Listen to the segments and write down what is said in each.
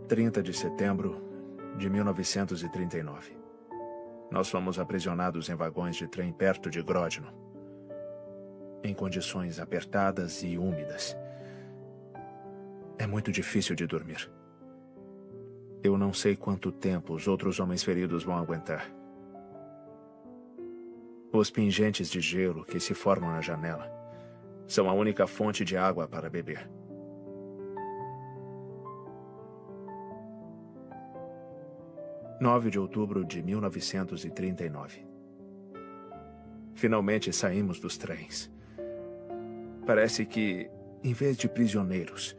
30 de setembro de 1939. Nós fomos aprisionados em vagões de trem perto de Grodno, em condições apertadas e úmidas. É muito difícil de dormir. Eu não sei quanto tempo os outros homens feridos vão aguentar. Os pingentes de gelo que se formam na janela são a única fonte de água para beber. – 9 de outubro de 1939. Finalmente saímos dos trens. Parece que, em vez de prisioneiros,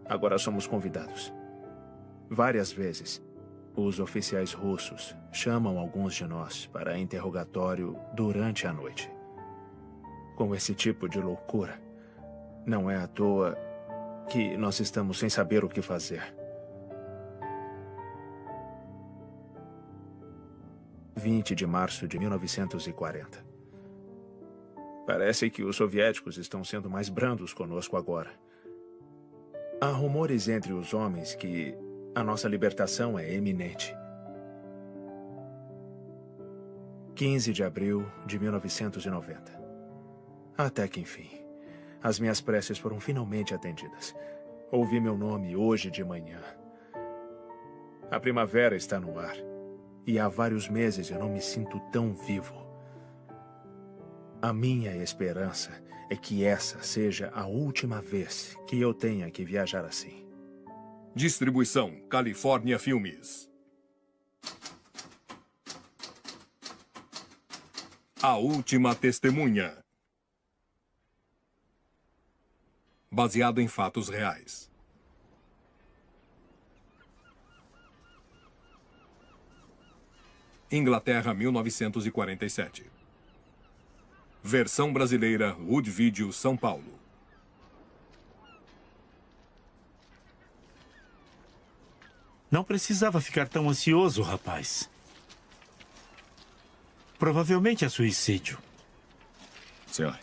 agora somos convidados. Várias vezes, os oficiais russos chamam alguns de nós para interrogatório durante a noite. Com esse tipo de loucura, não é à toa que nós estamos sem saber o que fazer. 20 de março de 1940. Parece que os soviéticos estão sendo mais brandos conosco agora. Há rumores entre os homens que a nossa libertação é iminente. 15 de abril de 1990. Até que enfim, as minhas preces foram finalmente atendidas. Ouvi meu nome hoje de manhã. A primavera está no ar. E há vários meses eu não me sinto tão vivo. A minha esperança é que essa seja a última vez que eu tenha que viajar assim. Distribuição Califórnia Filmes. A Última Testemunha. Baseado em fatos reais. Inglaterra, 1947. Versão brasileira, Wood Video, São Paulo. Não precisava ficar tão ansioso, rapaz. Provavelmente é suicídio. Senhor.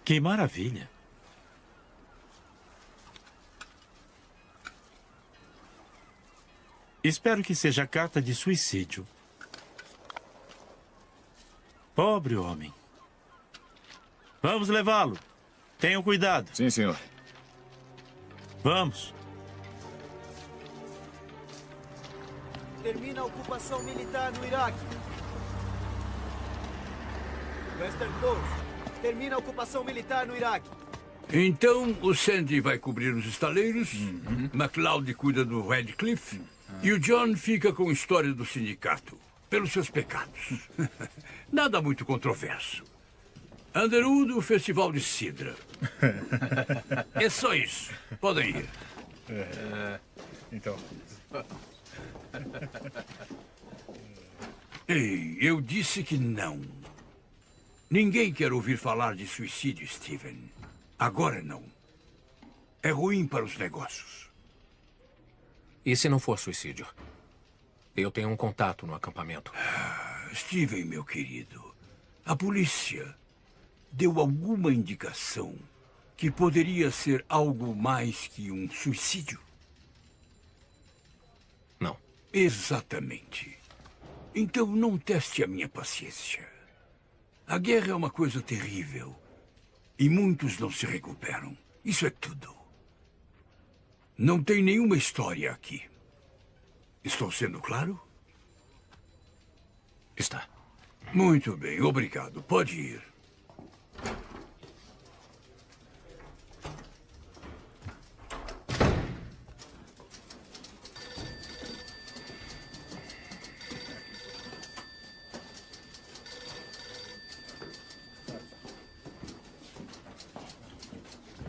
Que maravilha. Espero que seja carta de suicídio. Pobre homem. Vamos levá-lo. Tenham cuidado. Sim, senhor. Vamos. Termina a ocupação militar no Iraque. Western 2. Termina a ocupação militar no Iraque. Então, o Sandy vai cobrir os estaleiros, MacLeod cuida do Radcliffe, e o John fica com a história do sindicato, pelos seus pecados. Nada muito controverso. Underwood, o festival de Sidra. É só isso. Podem ir. Então... Ei, eu disse que não. Ninguém quer ouvir falar de suicídio, Steven. Agora não. É ruim para os negócios. E se não for suicídio? Eu tenho um contato no acampamento. Steven, meu querido, a polícia deu alguma indicação que poderia ser algo mais que um suicídio? Não. Exatamente. Então não teste a minha paciência. A guerra é uma coisa terrível. E muitos não se recuperam. Isso é tudo. Não tem nenhuma história aqui. Estou sendo claro? Está. Muito bem, obrigado. Pode ir.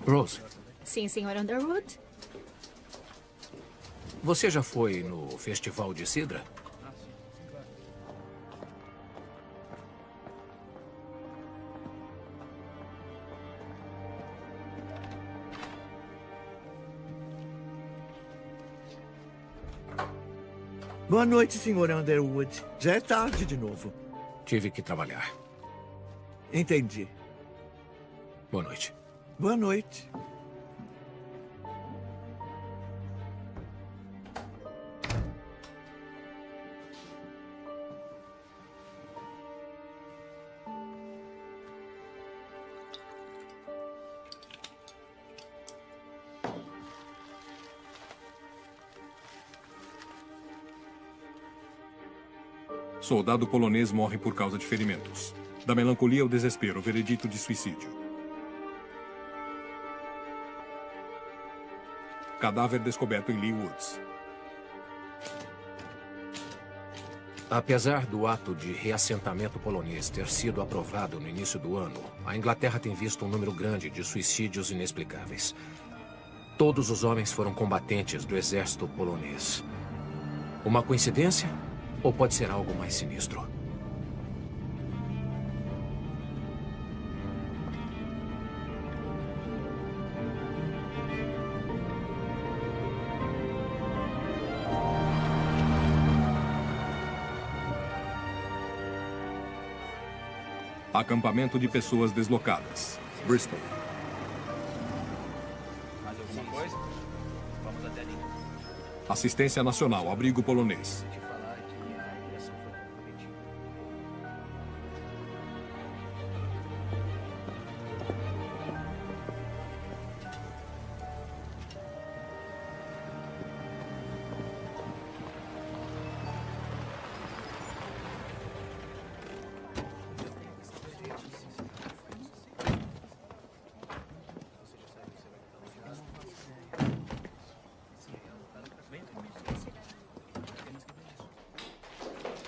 Rose, Sim, Sr. Underwood? você já foi no Festival de Sidra? Boa noite, Sr. Underwood. Já é tarde de novo. Tive que trabalhar. Entendi. Boa noite. Boa noite. Soldado polonês morre por causa de ferimentos. Da melancolia ao desespero, veredito de suicídio. Cadáver descoberto em Lee Woods. Apesar do ato de reassentamento polonês ter sido aprovado no início do ano, a Inglaterra tem visto um número grande de suicídios inexplicáveis. Todos os homens foram combatentes do exército polonês. Uma coincidência? Ou pode ser algo mais sinistro? Acampamento de pessoas deslocadas. Bristol. Mais alguma coisa? Vamos até ali. Assistência Nacional, abrigo polonês.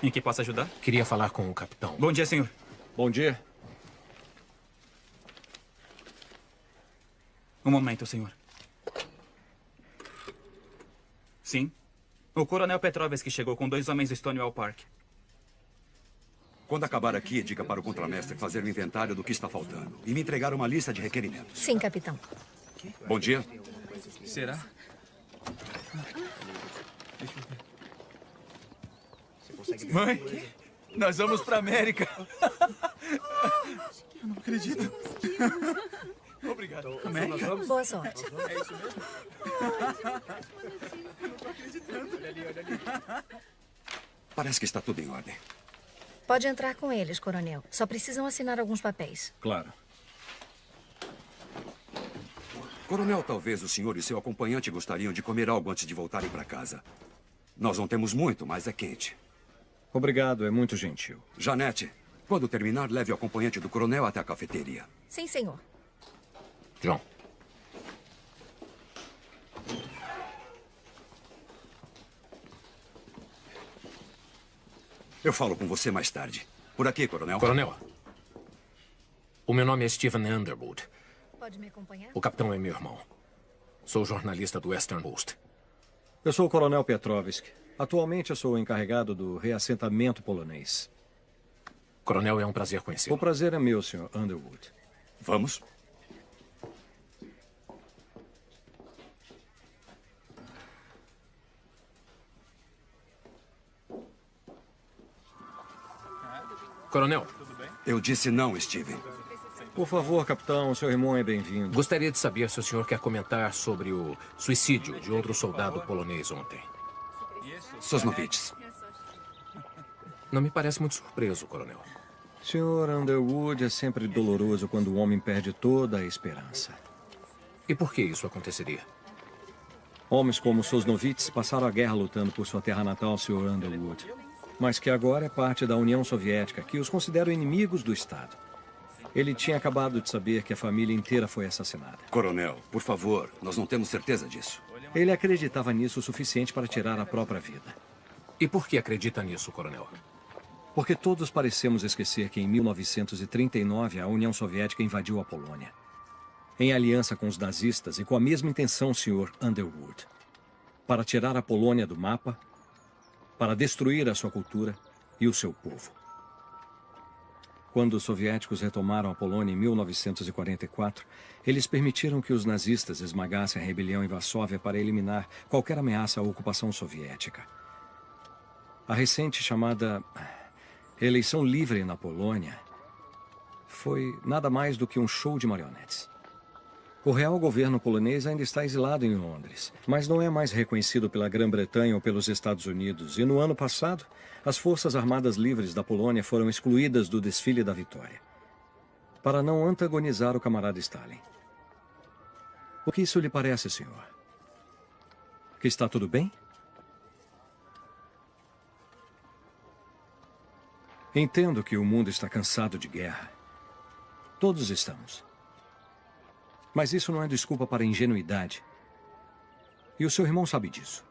Em que posso ajudar? Queria falar com o capitão. Bom dia, senhor. Bom dia. Um momento, senhor. Sim. O coronel Petrovski chegou com 2 homens do Stonewall Park. Quando acabar aqui, diga para o contramestre fazer um inventário do que está faltando e me entregar uma lista de requerimentos. Sim, capitão. Bom dia. Será? Mãe, nós vamos pra América. Eu não acredito. Obrigado. América? Boa sorte. É isso mesmo? Olha ali. Parece que está tudo em ordem. Pode entrar com eles, coronel. Só precisam assinar alguns papéis. Claro. Coronel, talvez o senhor e seu acompanhante gostariam de comer algo antes de voltarem para casa. Nós não temos muito, mas é quente. Obrigado, é muito gentil. Janete, quando terminar, leve o acompanhante do coronel até a cafeteria. Sim, senhor. John. Eu falo com você mais tarde. Por aqui, coronel. Coronel. O meu nome é Stephen Underwood. Pode me acompanhar? O capitão é meu irmão. Sou jornalista do Western Post. Eu sou o coronel Petrovski. Atualmente eu sou o encarregado do reassentamento polonês. Coronel, é um prazer conhecê-lo. O prazer é meu, Sr. Underwood. Vamos? Coronel. Eu disse não, Steven. Por favor, capitão, seu irmão é bem-vindo. Gostaria de saber se o senhor quer comentar sobre o suicídio de outro soldado polonês ontem. Sosnovitz. Não me parece muito surpreso, coronel. Sr. Underwood, é sempre doloroso quando o homem perde toda a esperança. E por que isso aconteceria? Homens como Sosnovitz passaram a guerra lutando por sua terra natal, Sr. Underwood. Mas que agora é parte da União Soviética, que os considera inimigos do Estado. Ele tinha acabado de saber que a família inteira foi assassinada. Coronel, por favor, nós não temos certeza disso. Ele acreditava nisso o suficiente para tirar a própria vida. E por que acredita nisso, coronel? Porque todos parecemos esquecer que em 1939 a União Soviética invadiu a Polônia. Em aliança com os nazistas e com a mesma intenção, Sr. Underwood. Para tirar a Polônia do mapa, para destruir a sua cultura e o seu povo. Quando os soviéticos retomaram a Polônia em 1944, eles permitiram que os nazistas esmagassem a rebelião em Varsóvia para eliminar qualquer ameaça à ocupação soviética. A recente chamada eleição livre na Polônia foi nada mais do que um show de marionetes. O real governo polonês ainda está exilado em Londres, mas não é mais reconhecido pela Grã-Bretanha ou pelos Estados Unidos. E no ano passado, as Forças Armadas Livres da Polônia foram excluídas do desfile da vitória, para não antagonizar o camarada Stalin. O que isso lhe parece, senhor? Que está tudo bem? Entendo que o mundo está cansado de guerra. Todos estamos. Mas isso não é desculpa para ingenuidade. E o seu irmão sabe disso.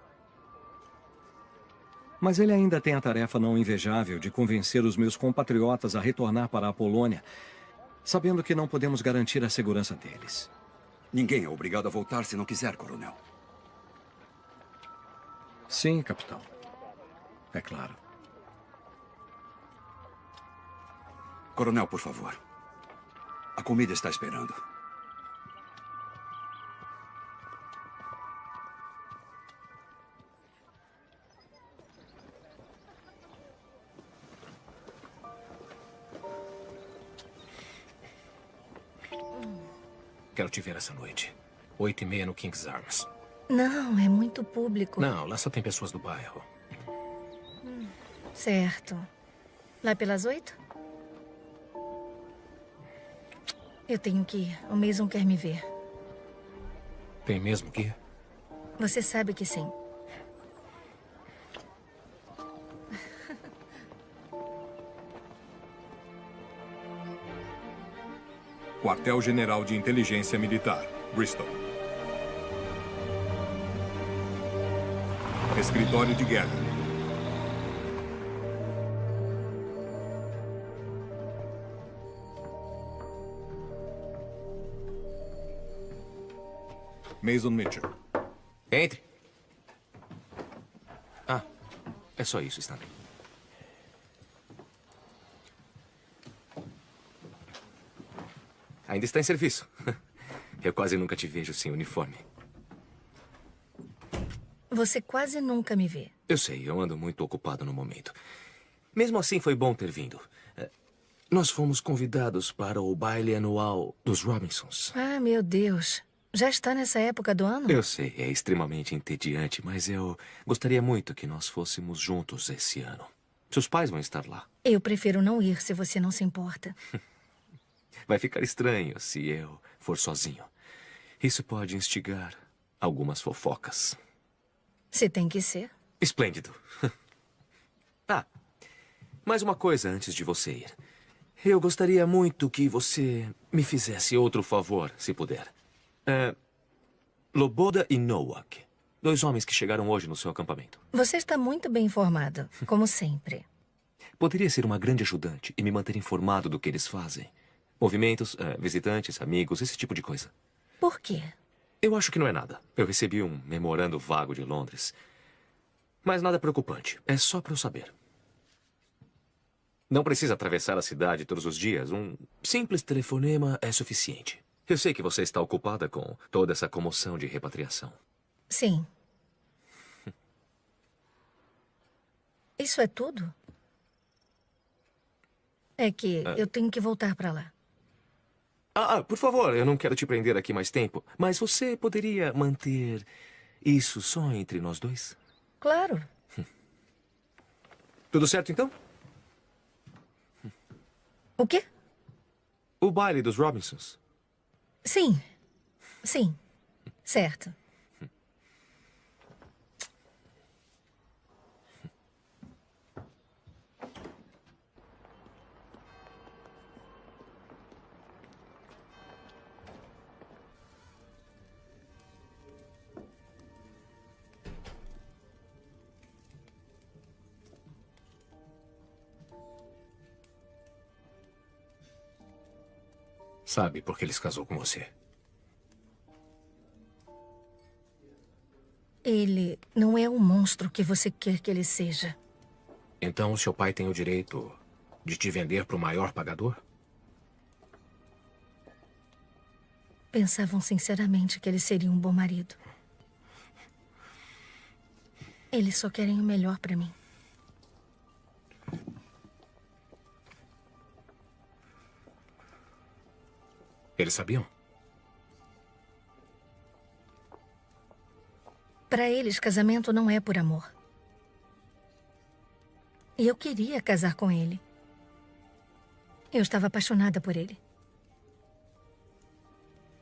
Mas ele ainda tem a tarefa não invejável de convencer os meus compatriotas a retornar para a Polônia, sabendo que não podemos garantir a segurança deles. Ninguém é obrigado a voltar se não quiser, coronel. Sim, capitão. É claro. Coronel, por favor. A comida está esperando. Quero te ver essa noite. 8h30 no King's Arms. Não, é muito público. Não, lá só tem pessoas do bairro. Certo. Lá pelas 8? Eu tenho que ir. O Mason quer me ver. Tem mesmo que ir? Você sabe que sim. Quartel-General de Inteligência Militar, Bristol. Escritório de Guerra. Mason Mitchell. Entre. Ah, é só isso, Stanley. Ainda está em serviço. Eu quase nunca te vejo sem uniforme. Você quase nunca me vê. Eu sei, eu ando muito ocupado no momento. Mesmo assim, foi bom ter vindo. Nós fomos convidados para o baile anual dos Robinsons. Ah, meu Deus. Já está nessa época do ano? Eu sei, é extremamente entediante, mas eu gostaria muito que nós fôssemos juntos esse ano. Seus pais vão estar lá. Eu prefiro não ir, se você não se importa. Vai ficar estranho se eu for sozinho. Isso pode instigar algumas fofocas. Se tem que ser. Esplêndido. Ah, mais uma coisa antes de você ir. Eu gostaria muito que você me fizesse outro favor, se puder. Loboda e Nowak. 2 homens que chegaram hoje no seu acampamento. Você está muito bem informado, como sempre. Poderia ser uma grande ajudante e me manter informado do que eles fazem. Movimentos, visitantes, amigos, esse tipo de coisa. Por quê? Eu acho que não é nada. Eu recebi um memorando vago de Londres. Mas nada preocupante. É só para eu saber. Não precisa atravessar a cidade todos os dias. Um simples telefonema é suficiente. Eu sei que você está ocupada com toda essa comoção de repatriação. Sim. Isso é tudo? É que eu tenho que voltar para lá. Por favor, eu não quero te prender aqui mais tempo, mas você poderia manter isso só entre nós dois? Claro. Tudo certo, então? O quê? O baile dos Robinsons. Sim. Sim. Certo. Sabe por que ele se casou com você? Ele não é o monstro que você quer que ele seja. Então, seu pai tem o direito de te vender para o maior pagador? Pensavam sinceramente que ele seria um bom marido. Eles só querem o melhor para mim. Eles sabiam? Para eles, casamento não é por amor. E eu queria casar com ele. Eu estava apaixonada por ele.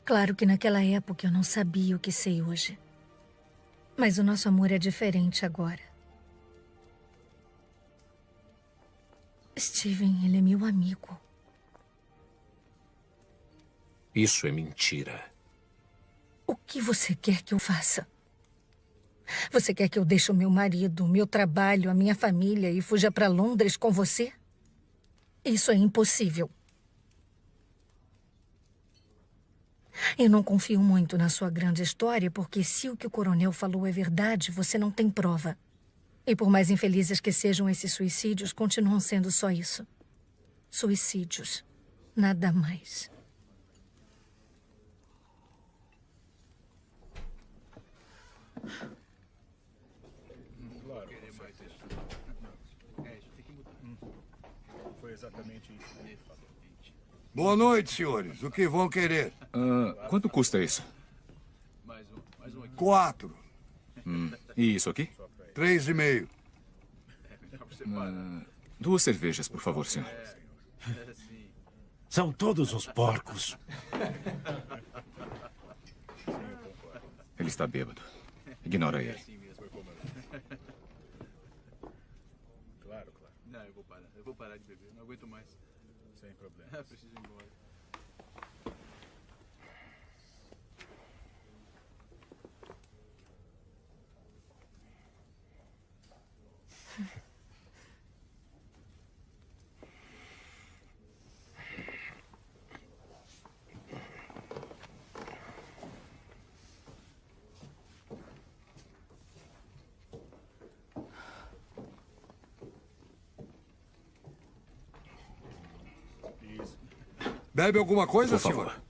Claro que naquela época eu não sabia o que sei hoje. Mas o nosso amor é diferente agora. Steven, ele é meu amigo. Isso é mentira. O que você quer que eu faça? Você quer que eu deixe o meu marido, o meu trabalho, a minha família e fuja para Londres com você? Isso é impossível. Eu não confio muito na sua grande história, porque se o que o coronel falou é verdade, você não tem prova. E por mais infelizes que sejam esses suicídios, continuam sendo só isso. Suicídios. Nada mais. Boa noite, senhores. O que vão querer? Quanto custa isso? 4. E isso aqui? 3,5. 2 cervejas, por favor, senhor. São todos uns porcos. Ele está bêbado. Ignora ele. Claro. Não, eu vou parar. Eu vou parar de beber. Não aguento mais. Sem problema. Preciso ir embora. Bebe alguma coisa, por favor, senhor?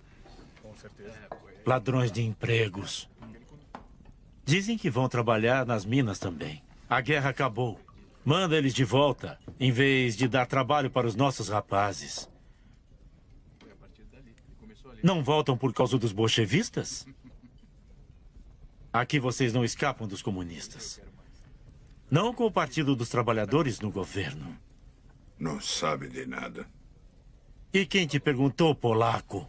Com certeza. Ladrões de empregos. Dizem que vão trabalhar nas minas também. A guerra acabou. Manda eles de volta, em vez de dar trabalho para os nossos rapazes. Não voltam por causa dos bolchevistas? Aqui vocês não escapam dos comunistas. Não com o Partido dos Trabalhadores no governo. Não sabe de nada. E quem te perguntou, polaco?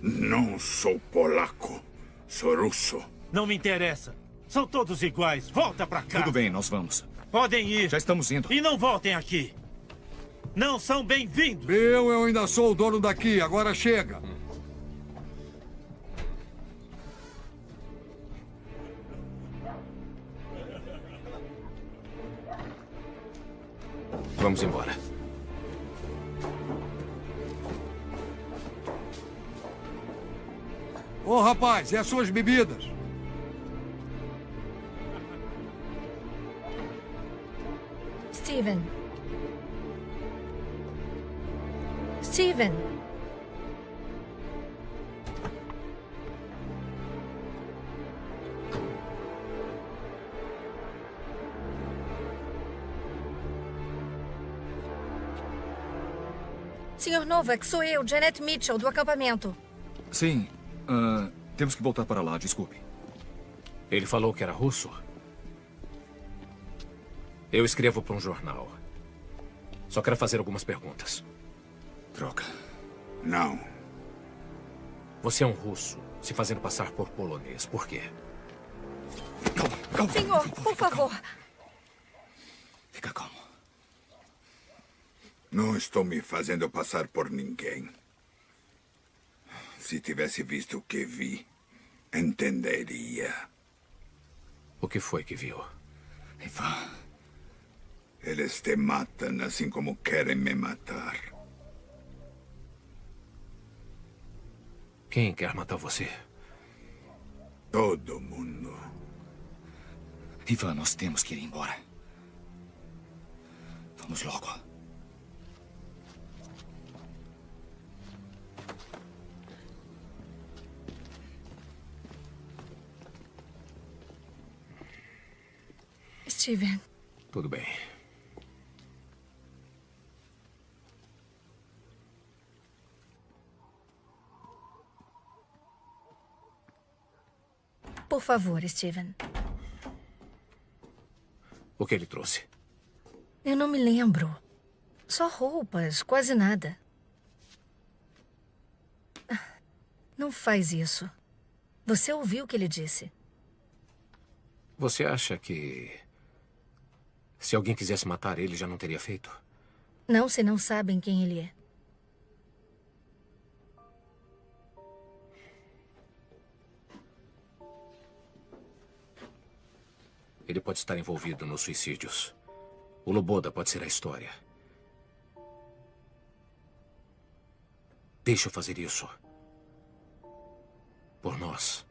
Não sou polaco. Sou russo. Não me interessa. São todos iguais. Volta pra cá. Tudo bem, nós vamos. Podem ir. Já estamos indo. E não voltem aqui. Não são bem-vindos. Eu ainda sou o dono daqui. Agora chega. Vamos embora. Ô, rapaz, e as suas bebidas? Steven. Steven. Senhor Novak, sou eu, Janet Mitchell, do acampamento. Sim. Temos que voltar para lá, desculpe. Ele falou que era russo? Eu escrevo para um jornal. Só quero fazer algumas perguntas. Droga. Não. Você é um russo, se fazendo passar por polonês. Por quê? Calma. Senhor, por favor. Fica calmo. Não estou me fazendo passar por ninguém. Se tivesse visto o que vi, entenderia. O que foi que viu? Ivan. Eles te matam assim como querem me matar. Quem quer matar você? Todo mundo. Ivan, nós temos que ir embora. Vamos logo. Steven. Tudo bem. favor, Steven. O que ele trouxe? Eu não me lembro. Só roupas, quase nada. Não faz isso. Você ouviu o que ele disse? Você acha que... se alguém quisesse matar ele, já não teria feito? Não, se não sabem quem ele é. Ele pode estar envolvido nos suicídios. O Loboda pode ser a história. Deixa eu fazer isso. Por nós.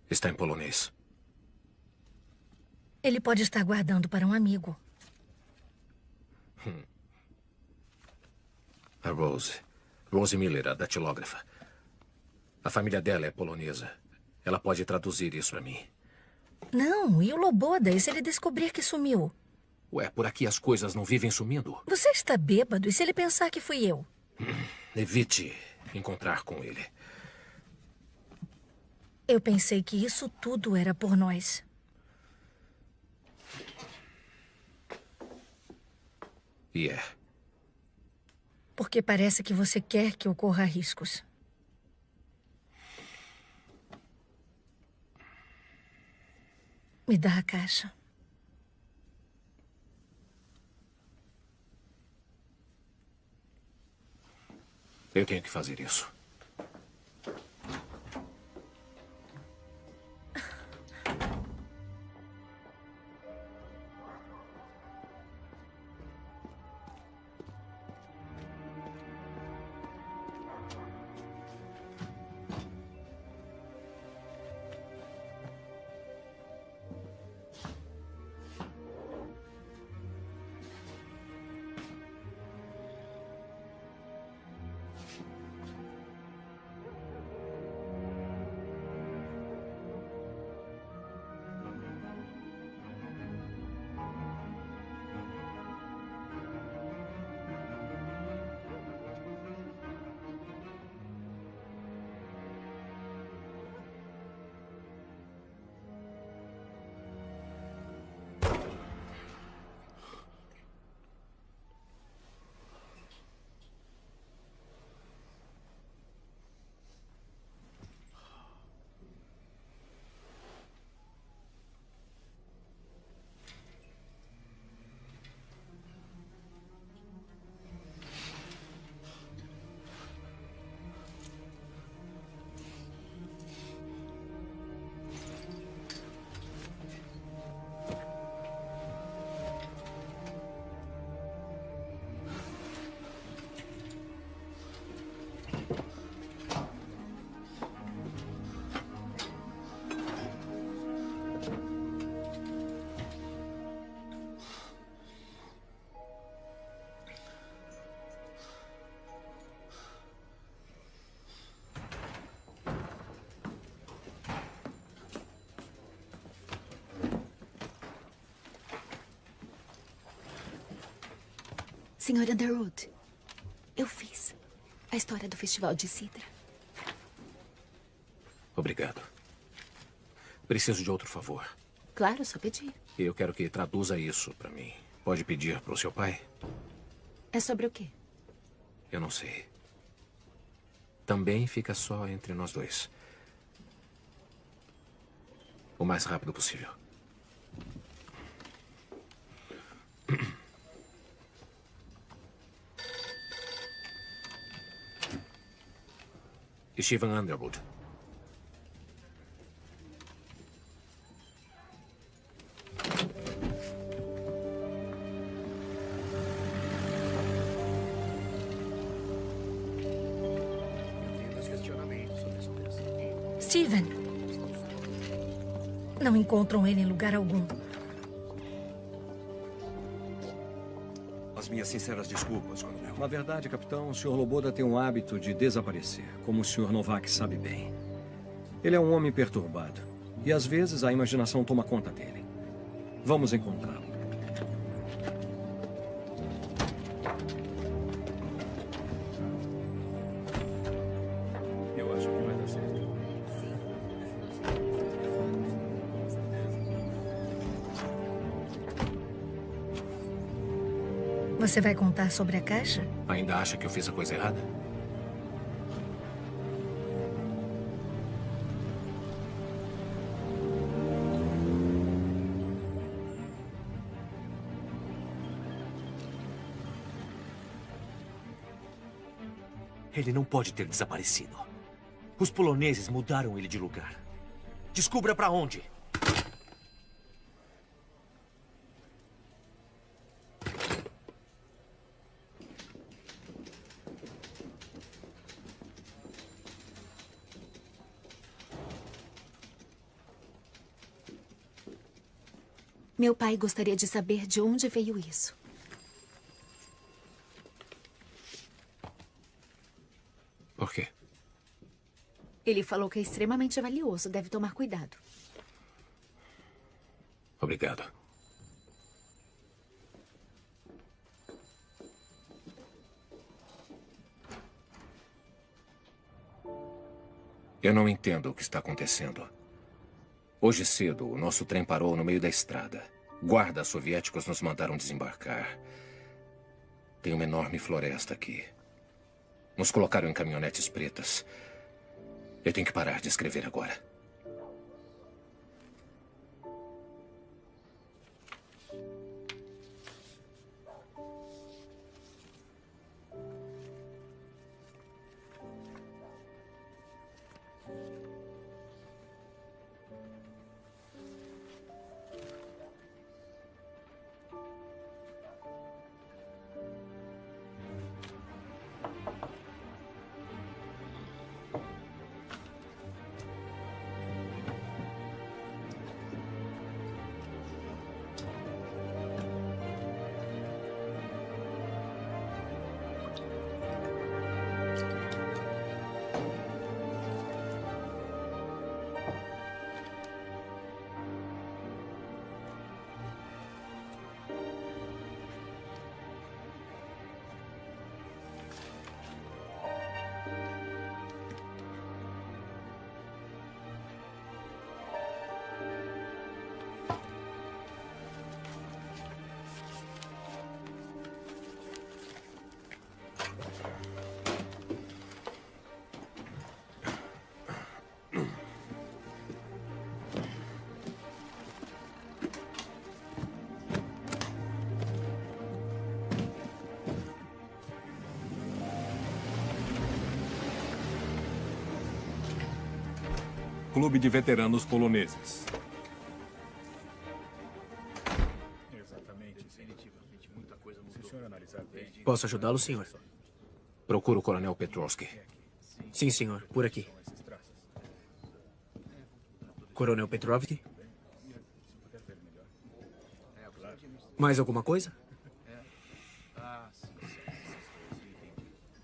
Está em polonês. Ele pode estar guardando para um amigo. A Rose. Rose Miller, a datilógrafa. A família dela é polonesa. Ela pode traduzir isso para mim. Não, e o Loboda? E se ele descobrir que sumiu? Ué, por aqui as coisas não vivem sumindo? Você está bêbado? E se ele pensar que fui eu? Evite encontrar com ele. Eu pensei que isso tudo era por nós. E é. Porque parece que você quer que eu corra riscos. Me dá a caixa. Eu tenho que fazer isso. Senhor Underwood, eu fiz a história do Festival de Cidra. Obrigado. Preciso de outro favor. Claro, só pedir. Eu quero que traduza isso para mim. Pode pedir para o seu pai? É sobre o quê? Eu não sei. Também fica só entre nós dois. O mais rápido possível. Stephen Underwood. Steven. Não encontram ele em lugar algum. As minhas sinceras desculpas, coronel. Na verdade, capitão, o Sr. Loboda tem um hábito de desaparecer, como o Sr. Novak sabe bem. Ele é um homem perturbado, e às vezes a imaginação toma conta dele. Vamos encontrá-lo. Eu acho que vai dar certo. Você vai contar sobre a caixa? Ainda acha que eu fiz a coisa errada? Ele não pode ter desaparecido. Os poloneses mudaram ele de lugar. Descubra para onde. Meu pai gostaria de saber de onde veio isso. Por quê? Ele falou que é extremamente valioso. Deve tomar cuidado. Obrigado. Eu não entendo o que está acontecendo. Hoje cedo, o nosso trem parou no meio da estrada. Guardas soviéticos nos mandaram desembarcar. Tem uma enorme floresta aqui. Nos colocaram em caminhonetes pretas. Eu tenho que parar de escrever agora. Clube de Veteranos Poloneses. Exatamente, definitivamente. Muita coisa mudou. Se o senhor analisar bem... Posso ajudá-lo, senhor? Procuro o Coronel Petrovsky. Sim, senhor. Por aqui. Coronel Petrovsky? Mais alguma coisa?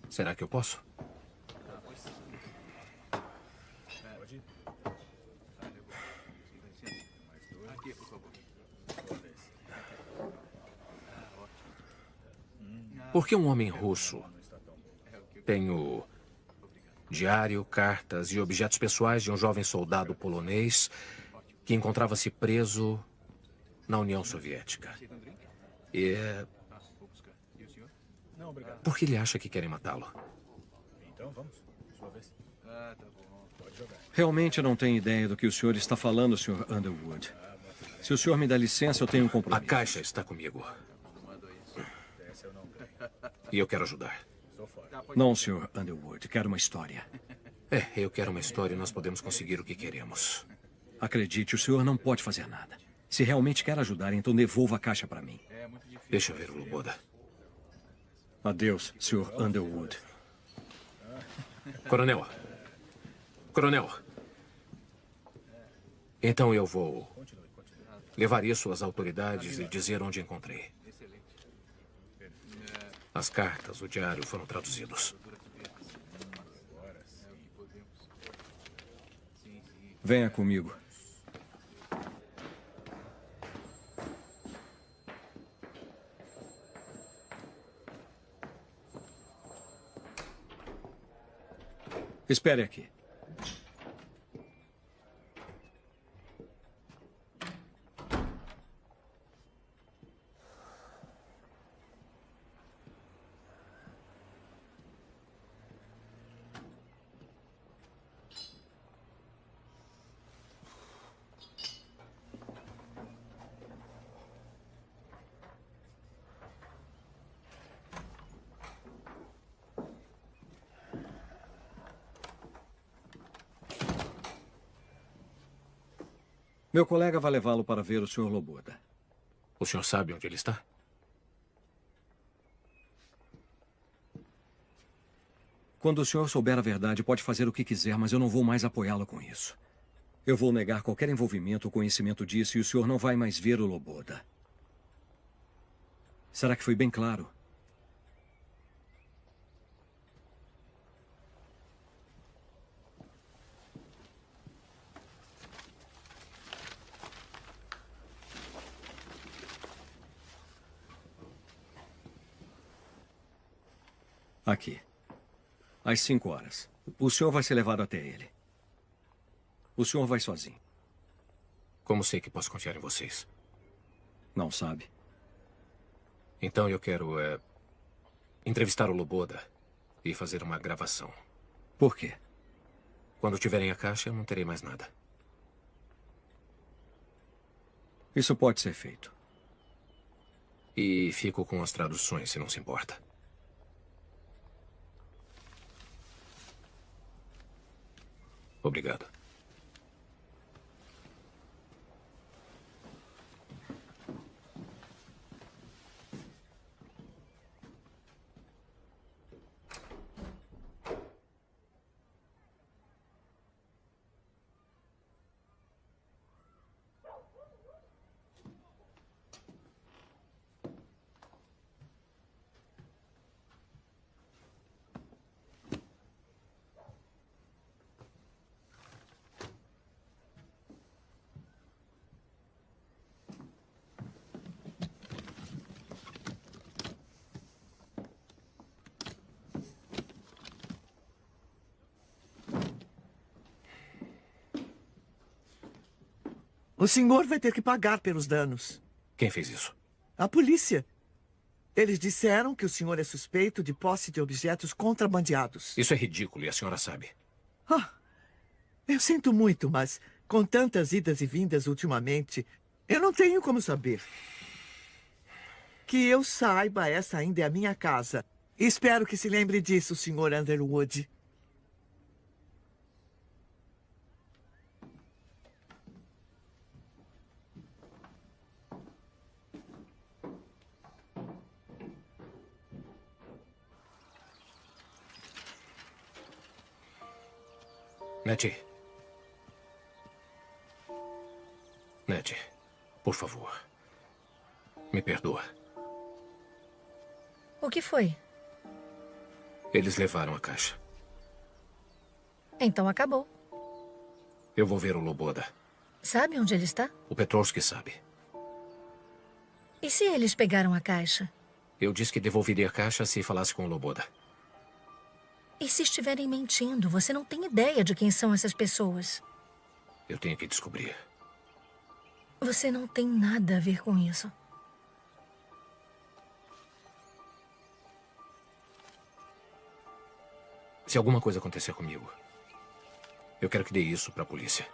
Será que eu posso? Por que um homem russo tem o diário, cartas e objetos pessoais de um jovem soldado polonês que encontrava-se preso na União Soviética? E por que ele acha que querem matá-lo? Então vamos. Sua vez. Pode jogar. Realmente não tenho ideia do que o senhor está falando, Sr. Underwood. Se o senhor me dá licença, eu tenho um compromisso. A caixa está comigo. E eu quero ajudar. Não, Sr. Underwood. Quero uma história. Eu quero uma história e nós podemos conseguir o que queremos. Acredite, o senhor não pode fazer nada. Se realmente quer ajudar, então devolva a caixa para mim. Deixa eu ver o Loboda. Adeus, Sr. Underwood. Coronel. Coronel. Então eu vou levar isso às autoridades e dizer onde encontrei. As cartas, o diário foram traduzidos. Venha comigo. Espere aqui. Meu colega vai levá-lo para ver o Sr. Loboda. O senhor sabe onde ele está? Quando o senhor souber a verdade, pode fazer o que quiser, mas eu não vou mais apoiá-lo com isso. Eu vou negar qualquer envolvimento ou conhecimento disso e o senhor não vai mais ver o Loboda. Será que foi bem claro? Aqui. Às 5 horas. O senhor vai ser levado até ele. O senhor vai sozinho. Como sei que posso confiar em vocês? Não sabe. Então eu quero entrevistar o Loboda e fazer uma gravação. Por quê? Quando tiverem a caixa, eu não terei mais nada. Isso pode ser feito. E fico com as traduções, se não se importa. Obrigado. O senhor vai ter que pagar pelos danos. Quem fez isso? A polícia. Eles disseram que o senhor é suspeito de posse de objetos contrabandeados. Isso é ridículo e a senhora sabe. Eu sinto muito, mas com tantas idas e vindas ultimamente, eu não tenho como saber. Que eu saiba, essa ainda é a minha casa. Espero que se lembre disso, Sr. Underwood. Nettie. Nettie, por favor. Me perdoa. O que foi? Eles levaram a caixa. Então acabou. Eu vou ver o Loboda. Sabe onde ele está? O Petrovski sabe. E se eles pegaram a caixa? Eu disse que devolveria a caixa se falasse com o Loboda. E se estiverem mentindo? Você não tem ideia de quem são essas pessoas. Eu tenho que descobrir. Você não tem nada a ver com isso. Se alguma coisa acontecer comigo, eu quero que dê isso para a polícia.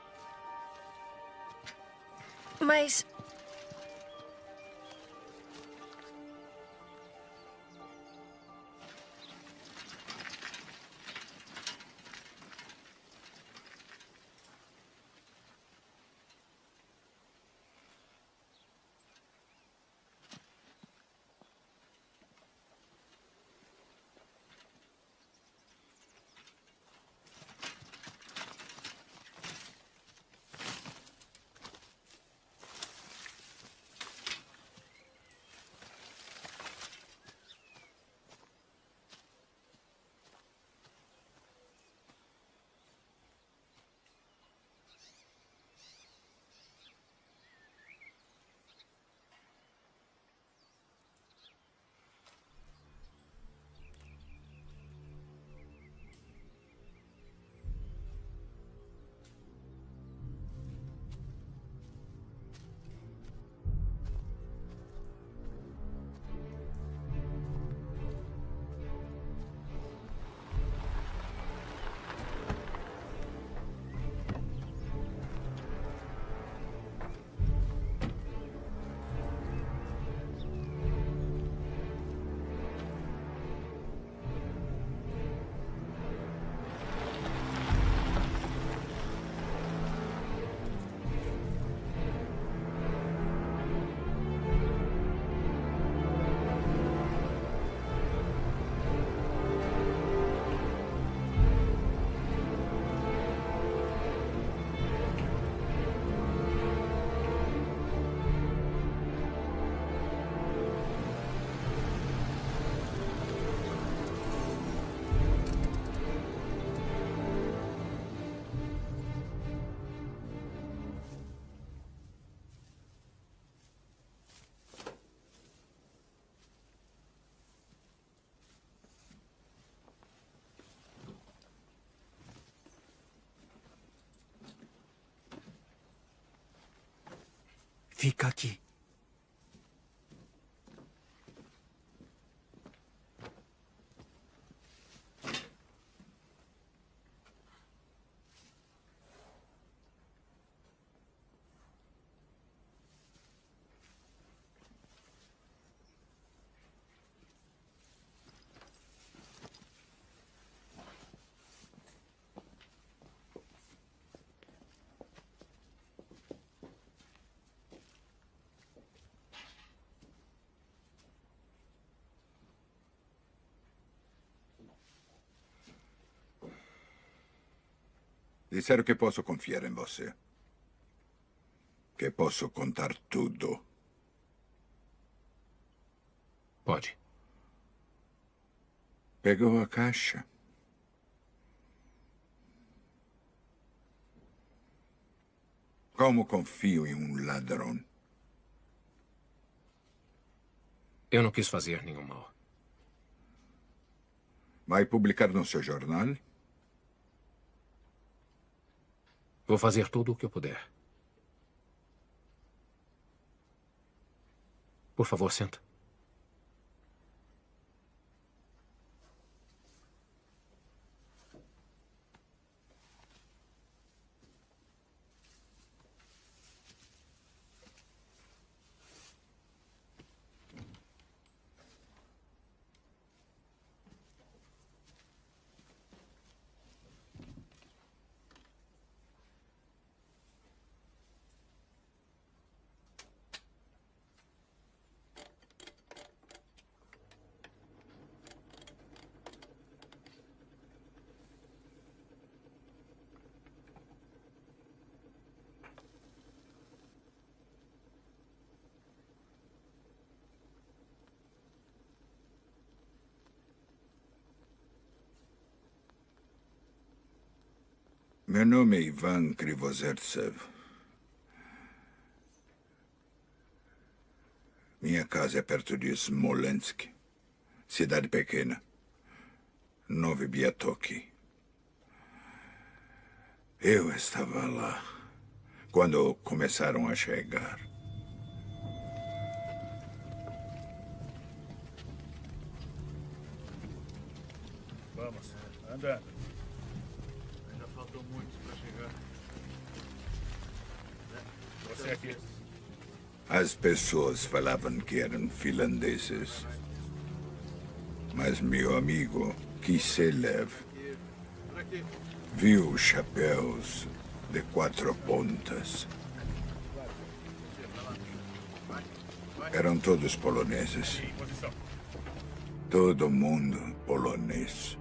Mas... Fica aqui. Disseram que posso confiar em você. Que posso contar tudo. Pode. Pegou a caixa. Como confio em um ladrão? Eu não quis fazer nenhum mal. Vai publicar no seu jornal? Vou fazer tudo o que eu puder. Por favor, senta. Meu nome é Ivan Krivozertsev. Minha casa é perto de Smolensk, cidade pequena. Novi Biatoki. Eu estava lá quando começaram a chegar. Vamos, andando. Ainda faltam muitos para chegar. Você aqui. As pessoas falavam que eram finlandeses. Mas meu amigo Kiselev viu chapéus de 4 pontas. Eram todos poloneses. Todo mundo polonês.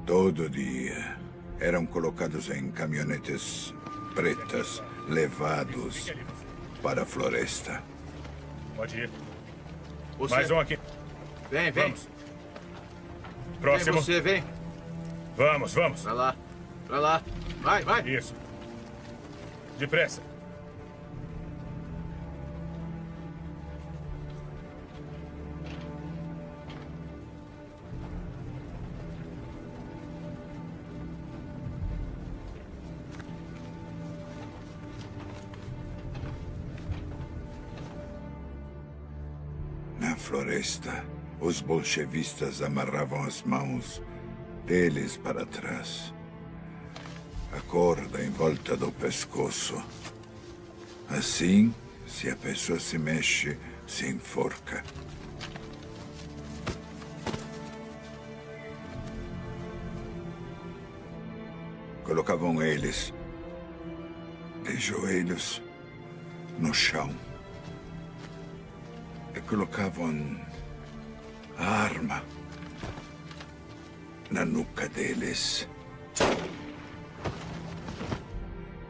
Todo dia eram colocados em caminhonetes pretas, levados para a floresta. Pode ir. Você. Mais um aqui. Vem, vem. Vamos. Próximo. Vem você, vem. Vamos, vamos. Pra lá. Pra lá. Vai, vai. Isso. Depressa. Na floresta, os bolchevistas amarravam as mãos deles para trás. A corda em volta do pescoço. Assim, se a pessoa se mexe, se enforca. Colocavam eles de joelhos no chão. E colocavam a arma na nuca deles.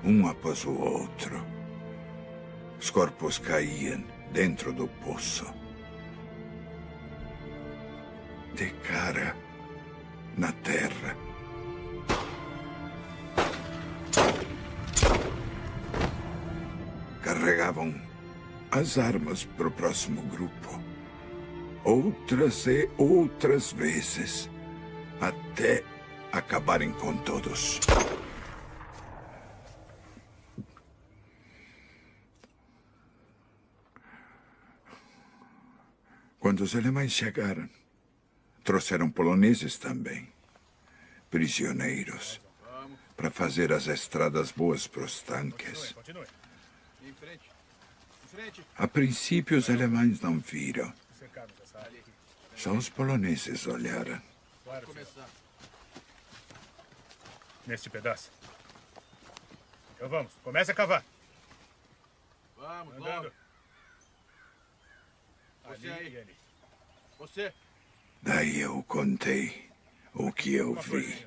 Um após o outro. Os corpos caíam dentro do poço. De cara na terra. Carregavam as armas para o próximo grupo. Outras e outras vezes. Até acabarem com todos. Quando os alemães chegaram, trouxeram poloneses também. Prisioneiros. Para fazer as estradas boas para os tanques. Em frente. Em frente. A princípio, os alemães não viram. Só os poloneses olharam. Claro, neste pedaço. Então vamos, comece a cavar. Vamos, andando. logo. Você Ali aí. e ali. Você. Daí eu contei o que eu vi.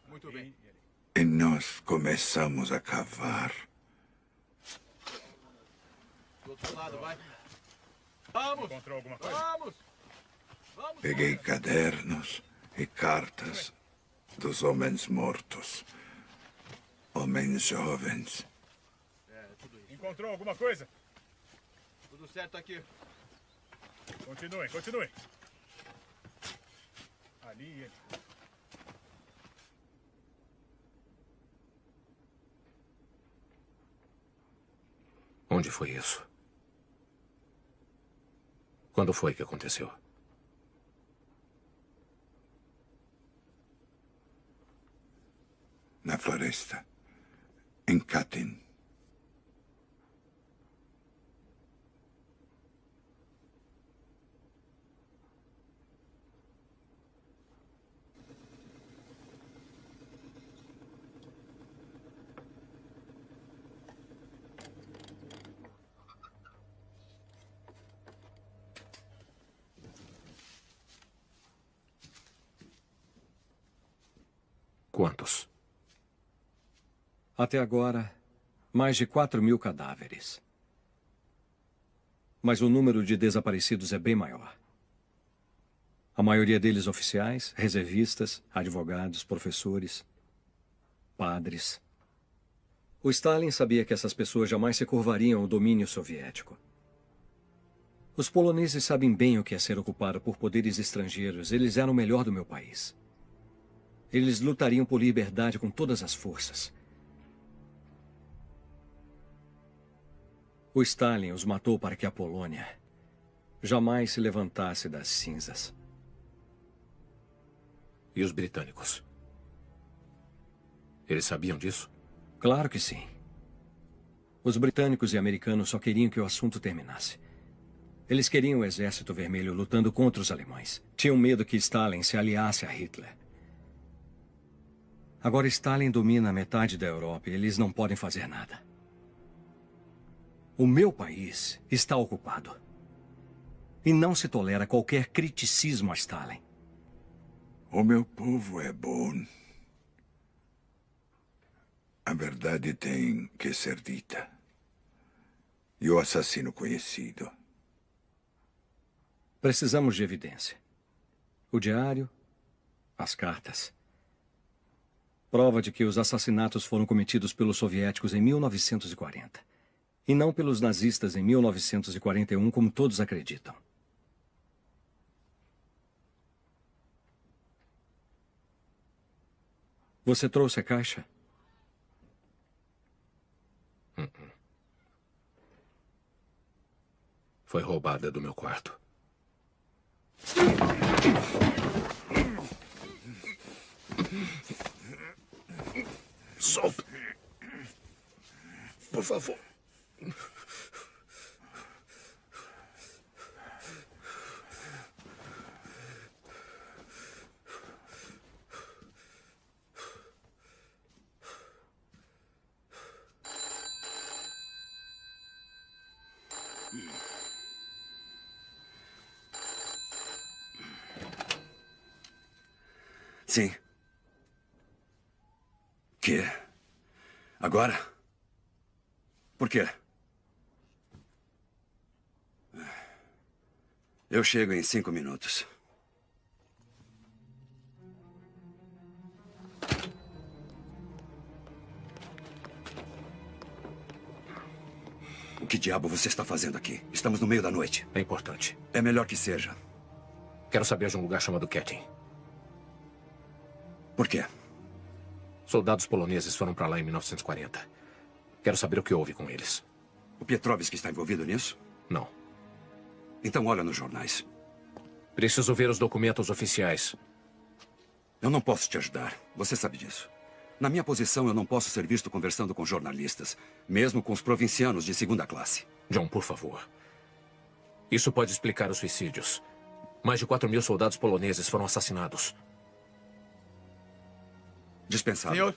Muito bem. E nós começamos a cavar. Do outro lado, vai. Vamos. Encontrou alguma coisa? Vamos. Vamos. Peguei cadernos e cartas dos homens mortos. Homens jovens. É, tudo isso. Encontrou alguma coisa? Tudo certo aqui. Continuem, continuem. Ali e ali. Onde foi isso? Quando foi que aconteceu? Na floresta. Em Katyn. Quantos? Até agora, mais de 4.000 cadáveres. Mas o número de desaparecidos é bem maior. A maioria deles oficiais, reservistas, advogados, professores, padres. O Stalin sabia que essas pessoas jamais se curvariam ao domínio soviético. Os poloneses sabem bem o que é ser ocupado por poderes estrangeiros. Eles eram o melhor do meu país. Eles lutariam por liberdade com todas as forças. O Stalin os matou para que a Polônia jamais se levantasse das cinzas. E os britânicos? Eles sabiam disso? Claro que sim. Os britânicos e americanos só queriam que o assunto terminasse. Eles queriam o Exército Vermelho lutando contra os alemães. Tinham medo que Stalin se aliasse a Hitler. Agora Stalin domina metade da Europa e eles não podem fazer nada. O meu país está ocupado. E não se tolera qualquer criticismo a Stalin. O meu povo é bom. A verdade tem que ser dita. E o assassino conhecido. Precisamos de evidência. O diário, as cartas. Prova de que os assassinatos foram cometidos pelos soviéticos em 1940. E não pelos nazistas em 1941, como todos acreditam. Você trouxe a caixa? Foi roubada do meu quarto. Solta. Por favor. Sim. Que? Agora? Por quê? Eu chego em 5 minutos. O que diabo você está fazendo aqui? Estamos no meio da noite. É importante. É melhor que seja. Quero saber de um lugar chamado Katyn. Por quê? Soldados poloneses foram para lá em 1940. Quero saber o que houve com eles. O Petrovski está envolvido nisso? Não. Então olha nos jornais. Preciso ver os documentos oficiais. Eu não posso te ajudar. Você sabe disso. Na minha posição, eu não posso ser visto conversando com jornalistas, mesmo com os provincianos de segunda classe. John, por favor. Isso pode explicar os suicídios. Mais de 4.000 soldados poloneses foram assassinados. Dispensado. Senhor.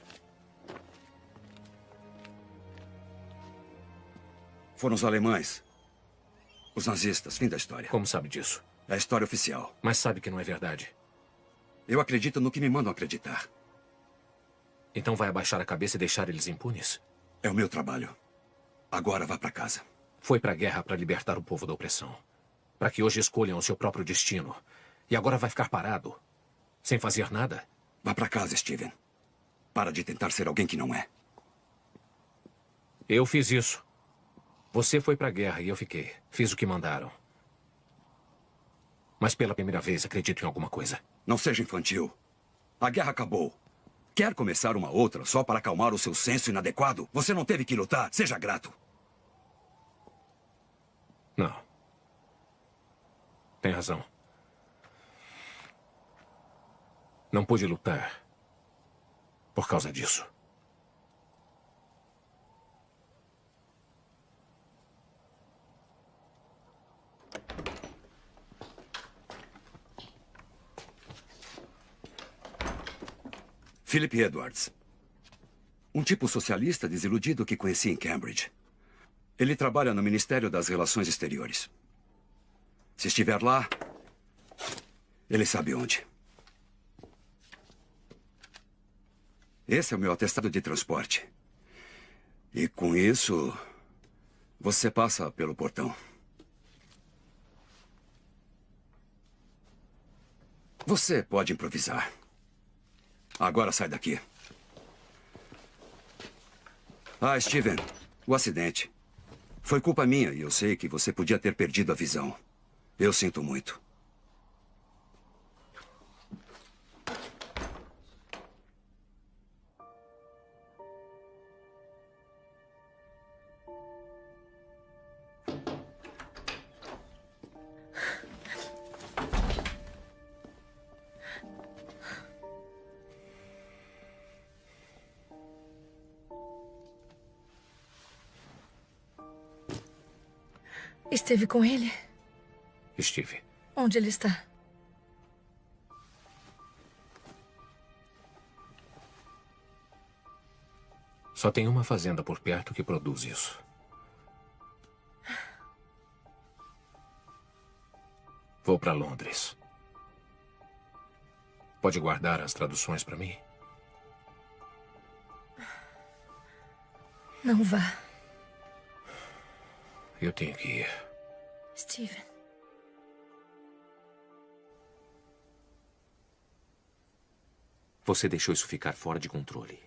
Foram os alemães. Os nazistas. Fim da história. Como sabe disso? É a história oficial. Mas sabe que não é verdade. Eu acredito no que me mandam acreditar. Então vai abaixar a cabeça e deixar eles impunes? É o meu trabalho. Agora vá para casa. Foi para a guerra para libertar o povo da opressão. Para que hoje escolham o seu próprio destino. E agora vai ficar parado? Sem fazer nada? Vá para casa, Steven. Para de tentar ser alguém que não é. Eu fiz isso. Você foi para a guerra e eu fiquei. Fiz o que mandaram. Mas pela primeira vez acredito em alguma coisa. Não seja infantil. A guerra acabou. Quer começar uma outra só para acalmar o seu senso inadequado? Você não teve que lutar. Seja grato. Não. Tem razão. Não pude lutar por causa disso. Philip Edwards. Um tipo socialista desiludido que conheci em Cambridge. Ele trabalha no Ministério das Relações Exteriores. Se estiver lá, ele sabe onde. Esse é o meu atestado de transporte. E com isso, você passa pelo portão. Você pode improvisar. Agora sai daqui. Ah, Steven, o acidente. Foi culpa minha e eu sei que você podia ter perdido a visão. Eu sinto muito. Esteve com ele? Estive. Onde ele está? Só tem uma fazenda por perto que produz isso. Vou para Londres. Pode guardar as traduções para mim? Não vá. Eu tenho que ir. Steven. Você deixou isso ficar fora de controle.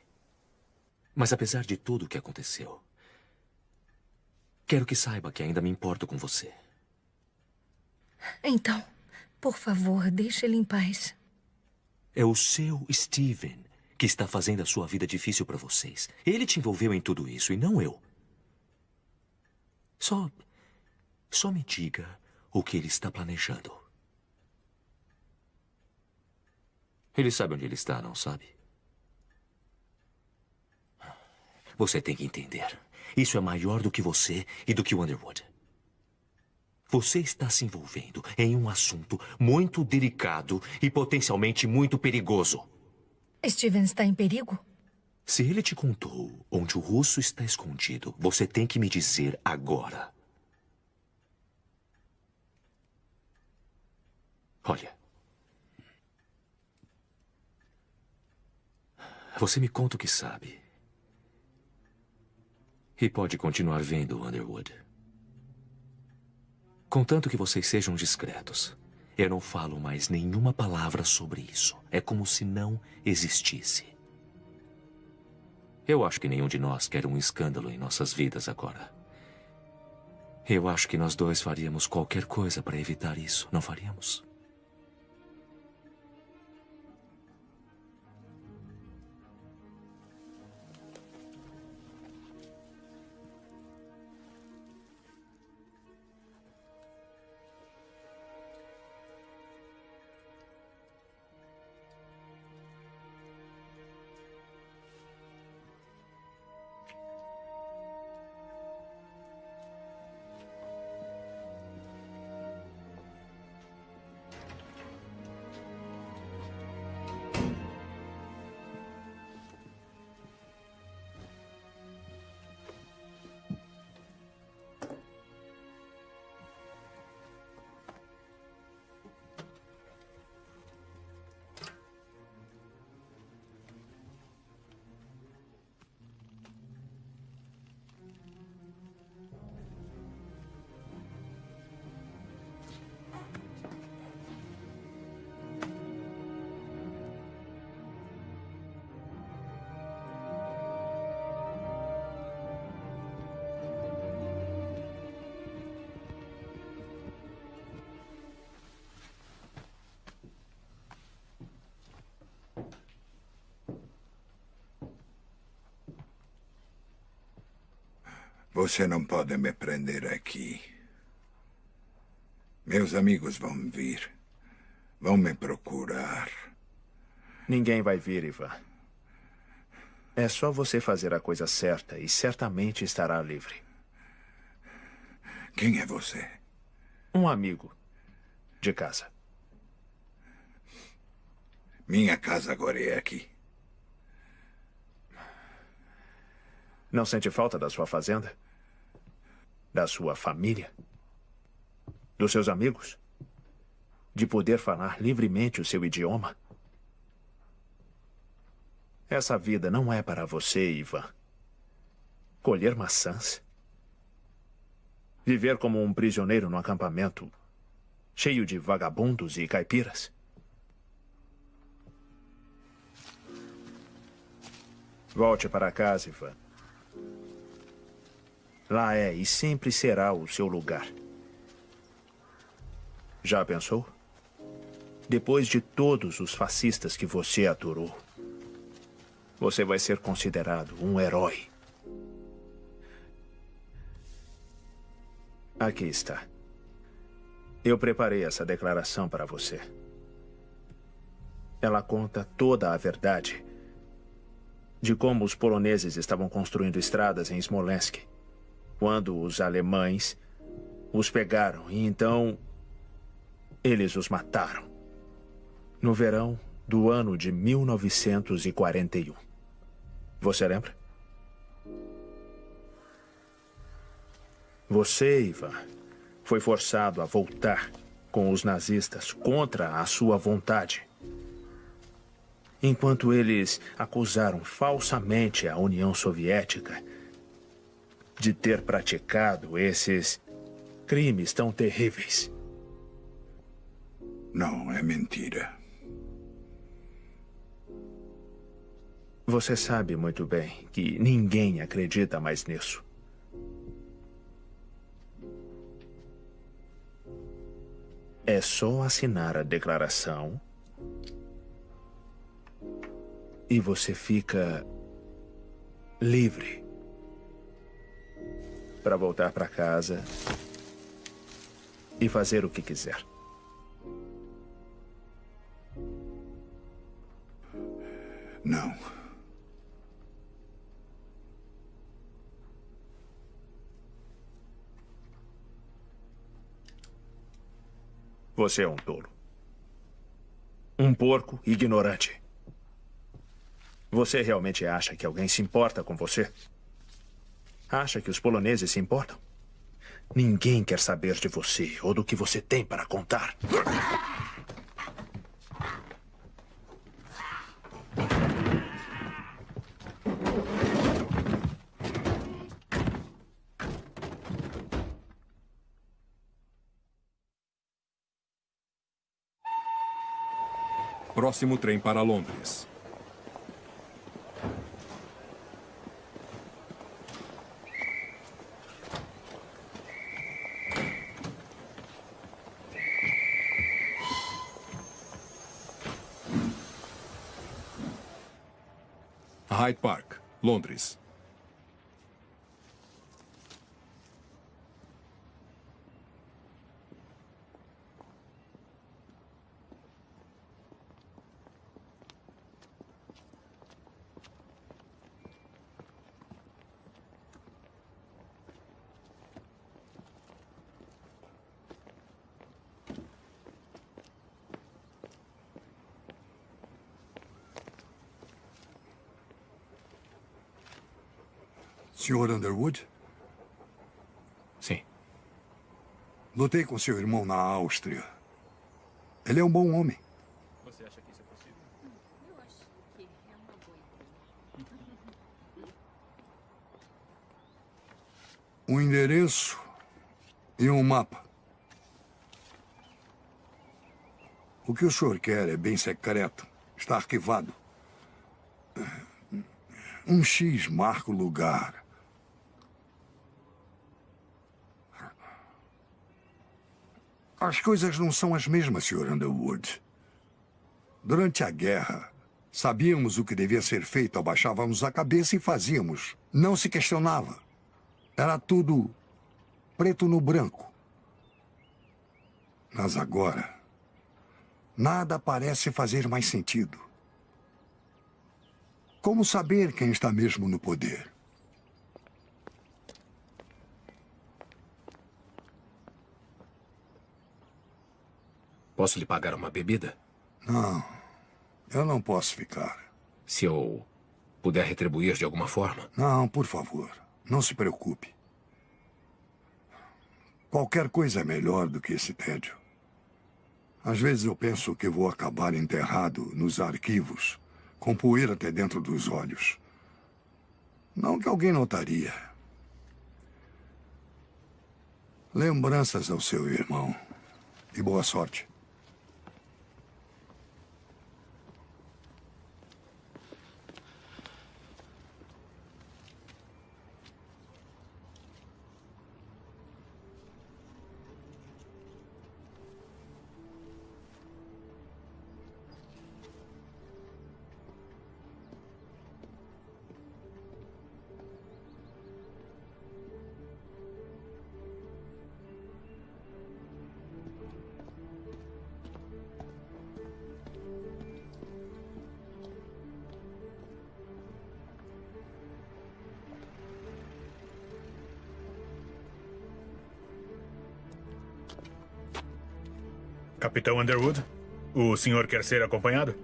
Mas apesar de tudo o que aconteceu, quero que saiba que ainda me importo com você. Então, por favor, deixe ele em paz. É o seu Steven que está fazendo a sua vida difícil para vocês. Ele te envolveu em tudo isso e não eu. Só me diga o que ele está planejando. Ele sabe onde ele está, não sabe? Você tem que entender. Isso é maior do que você e do que o Underwood. Você está se envolvendo em um assunto muito delicado e potencialmente muito perigoso. Steven está em perigo? Se ele te contou onde o russo está escondido, você tem que me dizer agora. Olha. Você me conta o que sabe. E pode continuar vendo, Underwood. Contanto que vocês sejam discretos. Eu não falo mais nenhuma palavra sobre isso. É como se não existisse. Eu acho que nenhum de nós quer um escândalo em nossas vidas agora. Eu acho que nós dois faríamos qualquer coisa para evitar isso, não faríamos? Você não pode me prender aqui. Meus amigos vão vir. Vão me procurar. Ninguém vai vir, Ivan. É só você fazer a coisa certa e certamente estará livre. Quem é você? Um amigo de casa. Minha casa agora é aqui. Não sente falta da sua fazenda? Da sua família? Dos seus amigos? De poder falar livremente o seu idioma? Essa vida não é para você, Ivan. Colher maçãs? Viver como um prisioneiro no acampamento cheio de vagabundos e caipiras? Volte para casa, Ivan. Lá é e sempre será o seu lugar. Já pensou? Depois de todos os fascistas que você aturou, você vai ser considerado um herói. Aqui está. Eu preparei essa declaração para você. Ela conta toda a verdade de como os poloneses estavam construindo estradas em Smolensk, quando os alemães os pegaram e então eles os mataram. No verão do ano de 1941. Você lembra? Você, Ivan, foi forçado a voltar com os nazistas contra a sua vontade. Enquanto eles acusaram falsamente a União Soviética de ter praticado esses crimes tão terríveis. Não, é mentira. Você sabe muito bem que ninguém acredita mais nisso. É só assinar a declaração e você fica livre para voltar para casa e fazer o que quiser. Não. Você é um tolo. Um porco ignorante. Você realmente acha que alguém se importa com você? Acha que os poloneses se importam? Ninguém quer saber de você ou do que você tem para contar. Próximo trem para Londres. Hyde Park, Londres. Sr. Underwood? Sim. Lutei com seu irmão na Áustria. Ele é um bom homem. Você acha que isso é possível? Eu acho que é uma boa ideia. Um endereço e um mapa. O que o senhor quer é bem secreto. Está arquivado. Um X marca o lugar. As coisas não são as mesmas, Sr. Underwood. Durante a guerra, sabíamos o que devia ser feito, abaixávamos a cabeça e fazíamos. Não se questionava. Era tudo preto no branco. Mas agora, nada parece fazer mais sentido. Como saber quem está mesmo no poder? Posso lhe pagar uma bebida? Não, eu não posso ficar. Se eu puder retribuir de alguma forma? Não, por favor, não se preocupe. Qualquer coisa é melhor do que esse tédio. Às vezes eu penso que vou acabar enterrado nos arquivos, com poeira até dentro dos olhos. Não que alguém notaria. Lembranças ao seu irmão. E boa sorte. Capitão Underwood, o senhor quer ser acompanhado?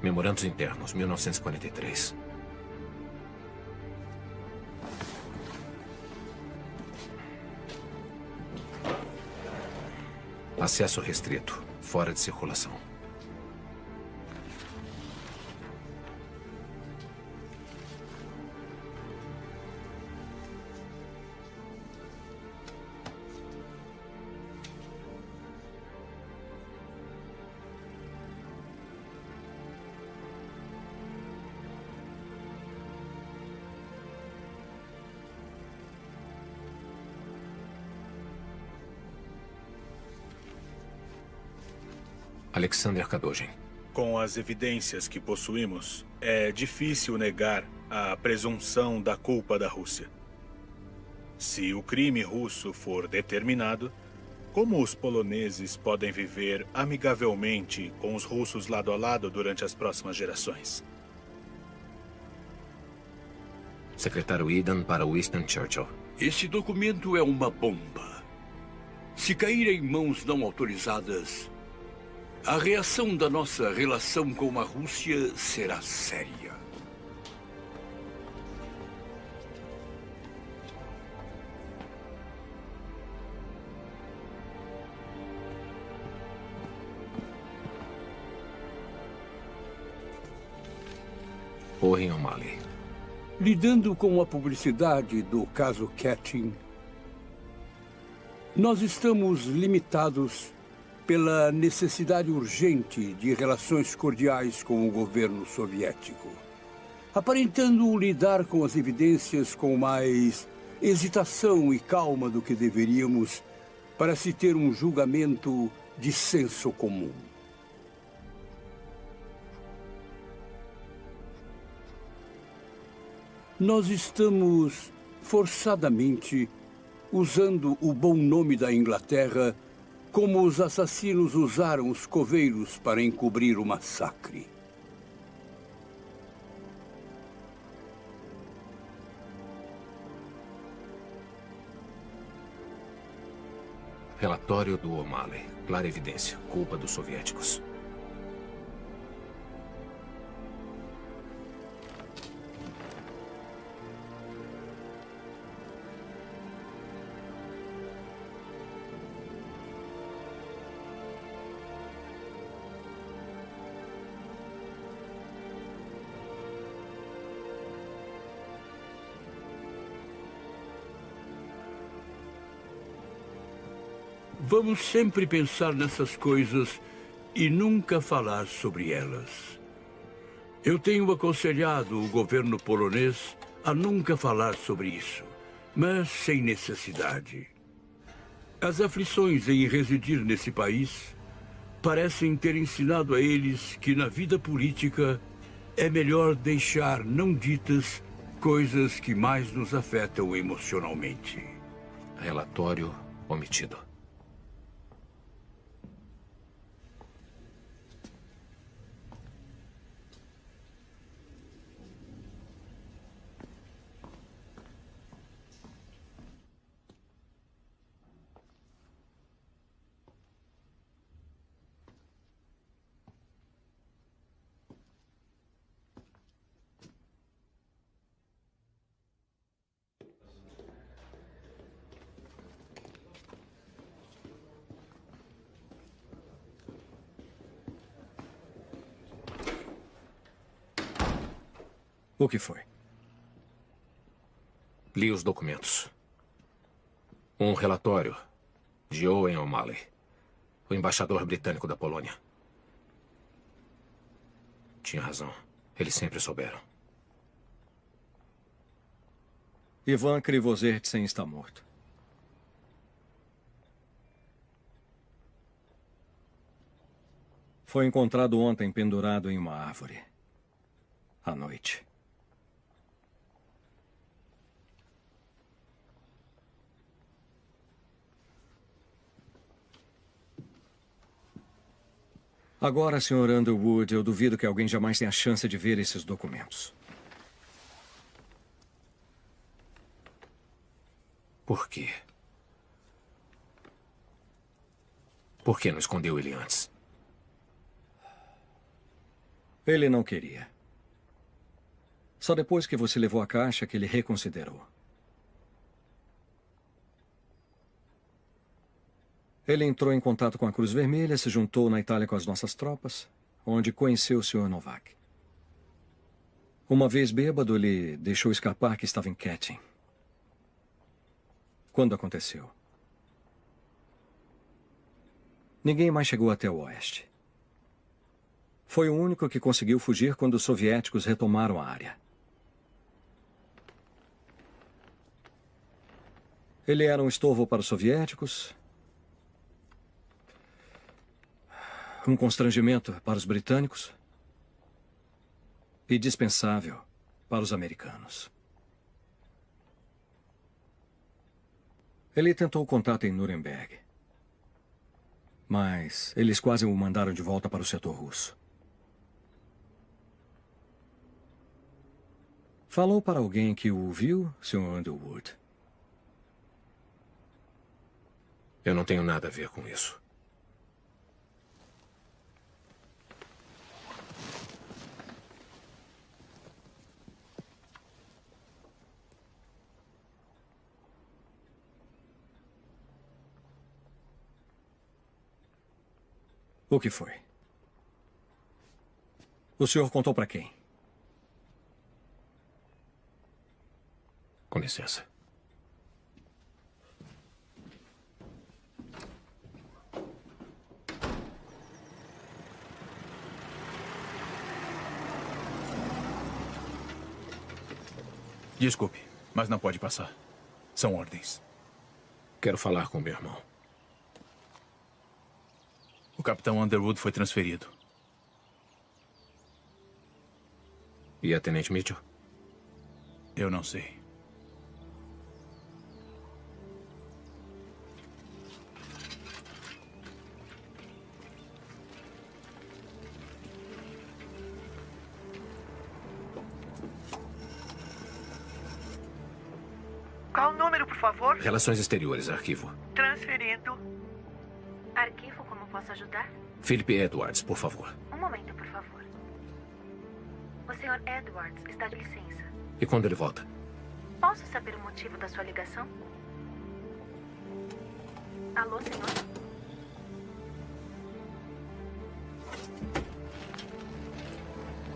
Memorandos internos, 1943. Acesso restrito, fora de circulação. Alexander Kadojin. Com as evidências que possuímos, é difícil negar a presunção da culpa da Rússia. Se o crime russo for determinado, como os poloneses podem viver amigavelmente com os russos lado a lado durante as próximas gerações? Secretário Eden para Winston Churchill. Esse documento é uma bomba. Se cair em mãos não autorizadas, a reação da nossa relação com a Rússia será séria. Orrin O'Malley. Lidando com a publicidade do caso Katyn, nós estamos limitados pela necessidade urgente de relações cordiais com o governo soviético, aparentando lidar com as evidências com mais hesitação e calma do que deveríamos para se ter um julgamento de senso comum. Nós estamos forçadamente usando o bom nome da Inglaterra como os assassinos usaram os coveiros para encobrir o massacre. Relatório do O'Malley. Clara evidência. Culpa dos soviéticos. Vamos sempre pensar nessas coisas e nunca falar sobre elas. Eu tenho aconselhado o governo polonês a nunca falar sobre isso, mas sem necessidade. As aflições em residir nesse país parecem ter ensinado a eles que na vida política é melhor deixar não ditas coisas que mais nos afetam emocionalmente. Relatório omitido. O que foi? Li os documentos. Um relatório de Owen O'Malley, o embaixador britânico da Polônia. Tinha razão. Eles sempre souberam. Ivan Krivozertsen está morto. Foi encontrado ontem pendurado em uma árvore. À noite. Agora, Sr. Underwood, eu duvido que alguém jamais tenha a chance de ver esses documentos. Por quê? Por que não escondeu ele antes? Ele não queria. Só depois que você levou a caixa que ele reconsiderou. Ele entrou em contato com a Cruz Vermelha, se juntou na Itália com as nossas tropas, onde conheceu o Sr. Novak. Uma vez bêbado, ele deixou escapar que estava em Katyn. Quando aconteceu? Ninguém mais chegou até o oeste. Foi o único que conseguiu fugir quando os soviéticos retomaram a área. Ele era um estorvo para os soviéticos, um constrangimento para os britânicos e dispensável para os americanos. Ele tentou contato em Nuremberg, mas eles quase o mandaram de volta para o setor russo. Falou para alguém que o viu, Sr. Underwood? Eu não tenho nada a ver com isso. O que foi? O senhor contou para quem? Com licença. Desculpe, mas não pode passar. São ordens. Quero falar com meu irmão. O capitão Underwood foi transferido. E a Tenente Mitchell? Eu não sei. Qual o número, por favor? Relações Exteriores, arquivo. Transferindo. Arquivo, como posso ajudar? Philip Edwards, por favor. Um momento, por favor. O Sr. Edwards está de licença. E quando ele volta? Posso saber o motivo da sua ligação? Alô, senhor?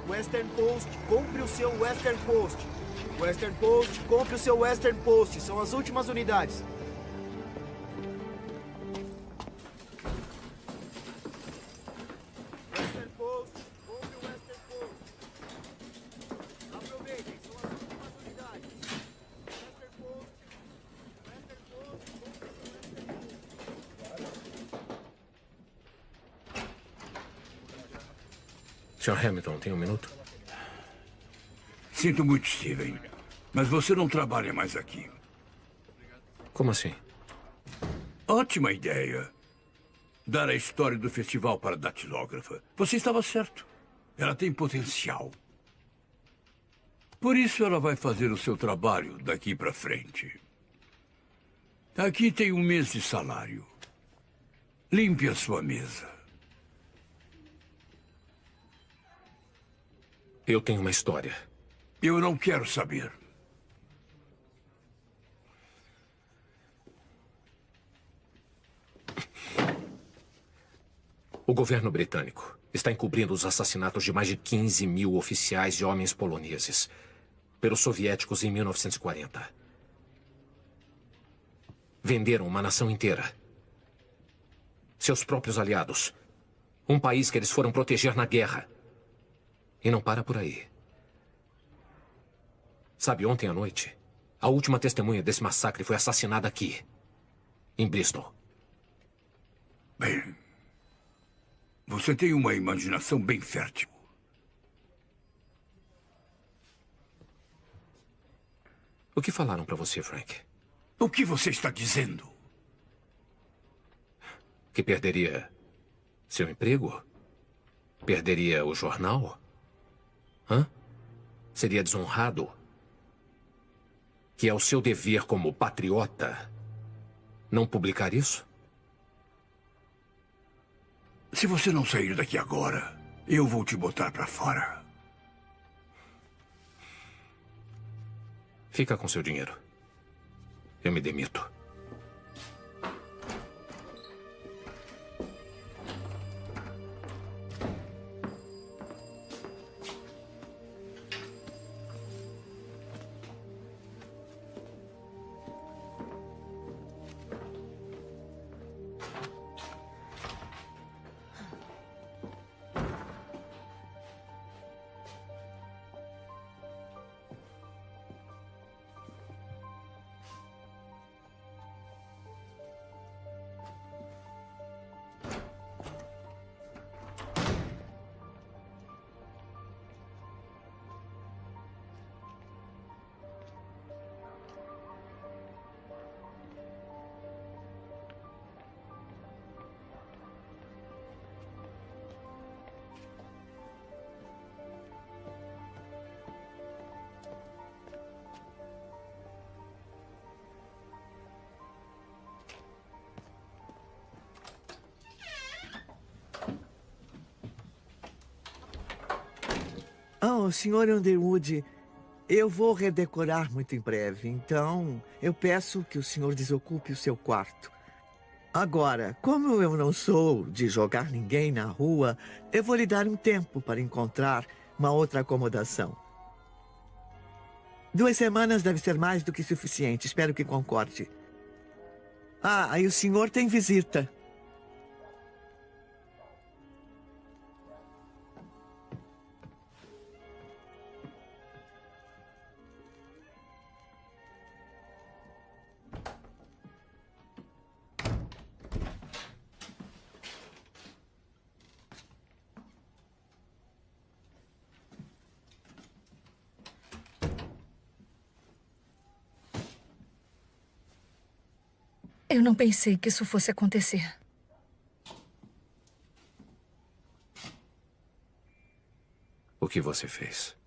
Western Post, compre o seu Western Post. Western Post, compre o seu Western Post. São as últimas unidades. Western Post, compre o Western Post. Aproveitem, são as últimas unidades. Western Post, Western Post, compre o Western Post. Sr. Hamilton, tem um minuto? Sinto muito, Steven, mas você não trabalha mais aqui. Como assim? Ótima ideia. Dar a história do festival para a datilógrafa. Você estava certo. Ela tem potencial. Por isso ela vai fazer o seu trabalho daqui para frente. Aqui tem 1 mês de salário. Limpe a sua mesa. Eu tenho uma história. Eu não quero saber. O governo britânico está encobrindo os assassinatos de mais de 15 mil oficiais e homens poloneses. pelos soviéticos em 1940. Venderam uma nação inteira. Seus próprios aliados. Um país que eles foram proteger na guerra. E não para por aí. Sabe, ontem à noite, a última testemunha desse massacre foi assassinada aqui, em Bristol. Bem, você tem uma imaginação bem fértil. O que falaram pra você, Frank? O que você está dizendo? Que perderia seu emprego? Perderia o jornal? Hã? Seria desonrado? Que é o seu dever como patriota não publicar isso? Se você não sair daqui agora, eu vou te botar pra fora. Fica com seu dinheiro. Eu me demito. Oh, Sr. Underwood, eu vou redecorar muito em breve, então eu peço que o senhor desocupe o seu quarto. Agora, como eu não sou de jogar ninguém na rua, eu vou lhe dar um tempo para encontrar uma outra acomodação. 2 semanas deve ser mais do que suficiente, espero que concorde. Ah, e o senhor tem visita. Eu não pensei que isso fosse acontecer. O que você fez?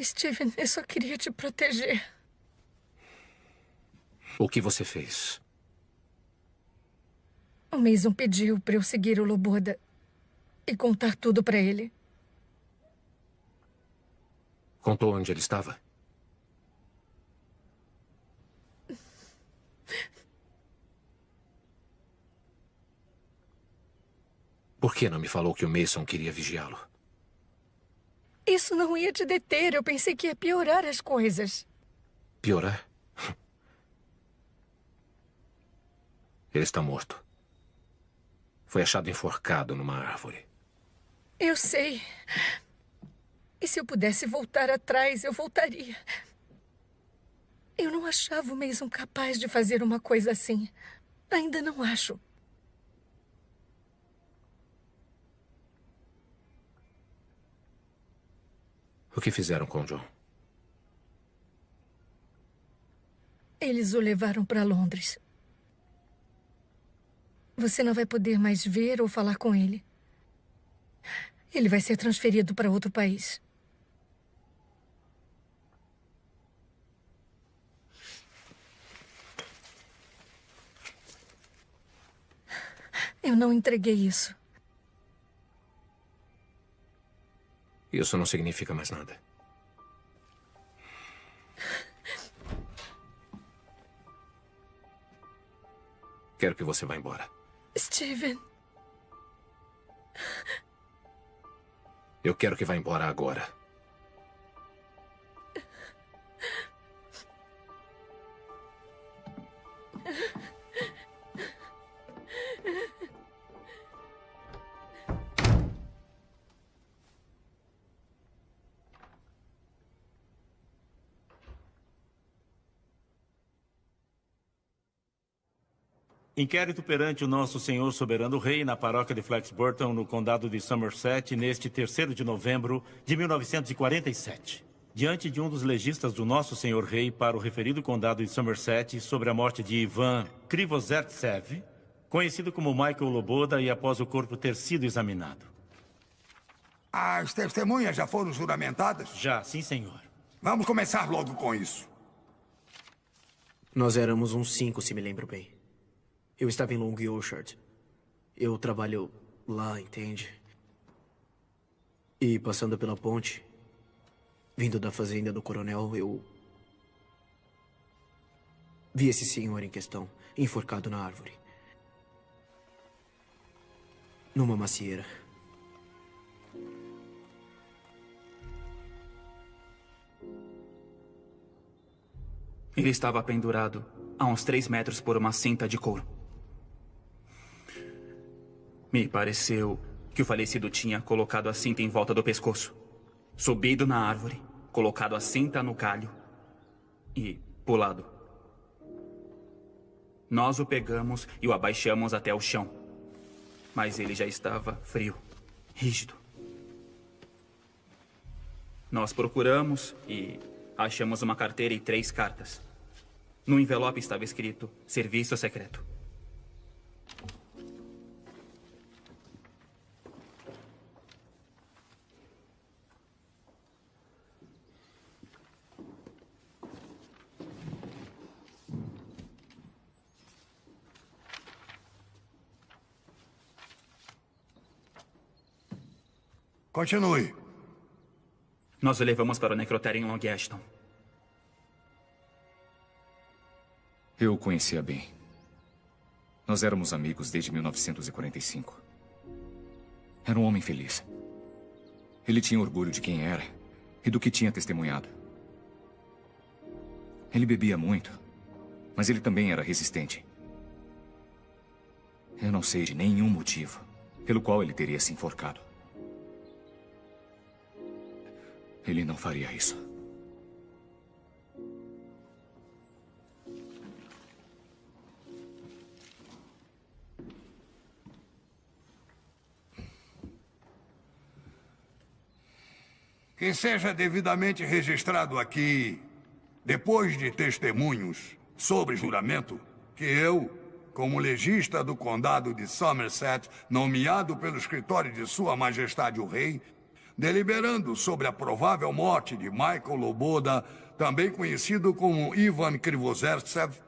Steven, eu só queria te proteger. O que você fez? O Mason pediu para eu seguir o Loboda e contar tudo para ele. Contou onde ele estava? Por que não me falou que o Mason queria vigiá-lo? Isso não ia te deter. Eu pensei que ia piorar as coisas. Piorar? Ele está morto. Foi achado enforcado numa árvore. Eu sei. E se eu pudesse voltar atrás, eu voltaria. Eu não achava o Mason capaz de fazer uma coisa assim. Ainda não acho. O que fizeram com o John? Eles o levaram para Londres. Você não vai poder mais ver ou falar com ele. Ele vai ser transferido para outro país. Eu não entreguei isso. Isso não significa mais nada. Quero que você vá embora. Steven. Eu quero que vá embora agora. Inquérito perante o nosso senhor soberano rei na paróquia de Flaxburton, no condado de Somerset, neste 3º de novembro de 1947. Diante de um dos legistas do nosso senhor rei para o referido condado de Somerset sobre a morte de Ivan Krivozertsev, conhecido como Michael Loboda, e após o corpo ter sido examinado. As testemunhas já foram juramentadas? Já, sim, senhor. Vamos começar logo com isso. Nós éramos uns 5, se me lembro bem. Eu estava em Long Orchard. Eu trabalho lá, entende? E passando pela ponte, vindo da fazenda do coronel, eu vi esse senhor em questão, enforcado na árvore. Numa macieira. Ele estava pendurado a uns 3 metros por uma cinta de couro. Me pareceu que o falecido tinha colocado a cinta em volta do pescoço, subido na árvore, colocado a cinta no galho e pulado. Nós o pegamos e o abaixamos até o chão, mas ele já estava frio, rígido. Nós procuramos e achamos uma carteira e 3 cartas. No envelope estava escrito Serviço Secreto. Continue. Nós o levamos para o necrotério em Long Ashton. Eu o conhecia bem. Nós éramos amigos desde 1945. Era um homem feliz. Ele tinha orgulho de quem era e do que tinha testemunhado. Ele bebia muito, mas ele também era resistente. Eu não sei de nenhum motivo pelo qual ele teria se enforcado. Ele não faria isso. Que seja devidamente registrado aqui, depois de testemunhos sobre juramento, que eu, como legista do condado de Somerset, nomeado pelo escritório de Sua Majestade o Rei, deliberando sobre a provável morte de Michael Loboda, também conhecido como Ivan Krivozertsev,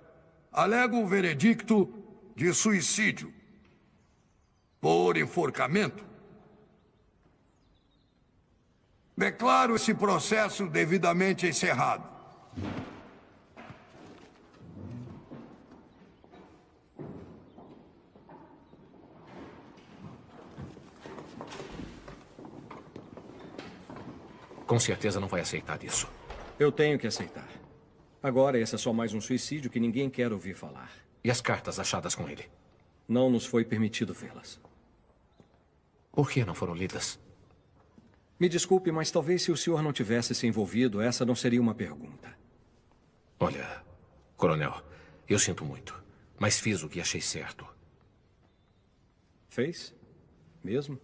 alego o veredicto de suicídio por enforcamento. Declaro esse processo devidamente encerrado. Com certeza não vai aceitar isso. Eu tenho que aceitar. Agora, esse é só mais um suicídio que ninguém quer ouvir falar. E as cartas achadas com ele? Não nos foi permitido vê-las. Por que não foram lidas? Me desculpe, mas talvez se o senhor não tivesse se envolvido, essa não seria uma pergunta. Olha, coronel, eu sinto muito, mas fiz o que achei certo. Fez? Mesmo?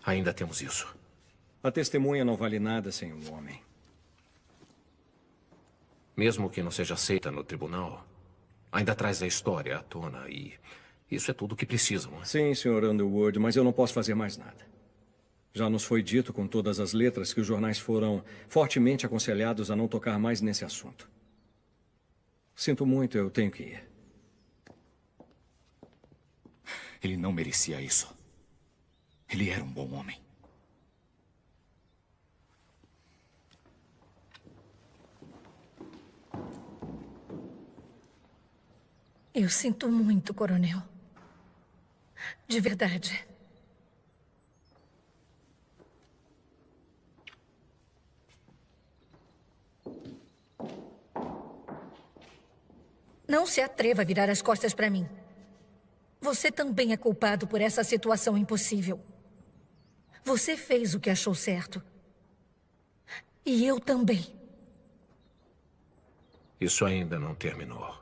Ainda temos isso. A testemunha não vale nada sem um homem. Mesmo que não seja aceita no tribunal, ainda traz a história à tona e isso é tudo o que precisam. Sim, Sr. Underwood, mas eu não posso fazer mais nada. Já nos foi dito com todas as letras que os jornais foram fortemente aconselhados a não tocar mais nesse assunto. Sinto muito, eu tenho que ir. Ele não merecia isso. Ele era um bom homem. Eu sinto muito, coronel. De verdade. Não se atreva a virar as costas para mim. Você também é culpado por essa situação impossível. Você fez o que achou certo. E eu também. Isso ainda não terminou.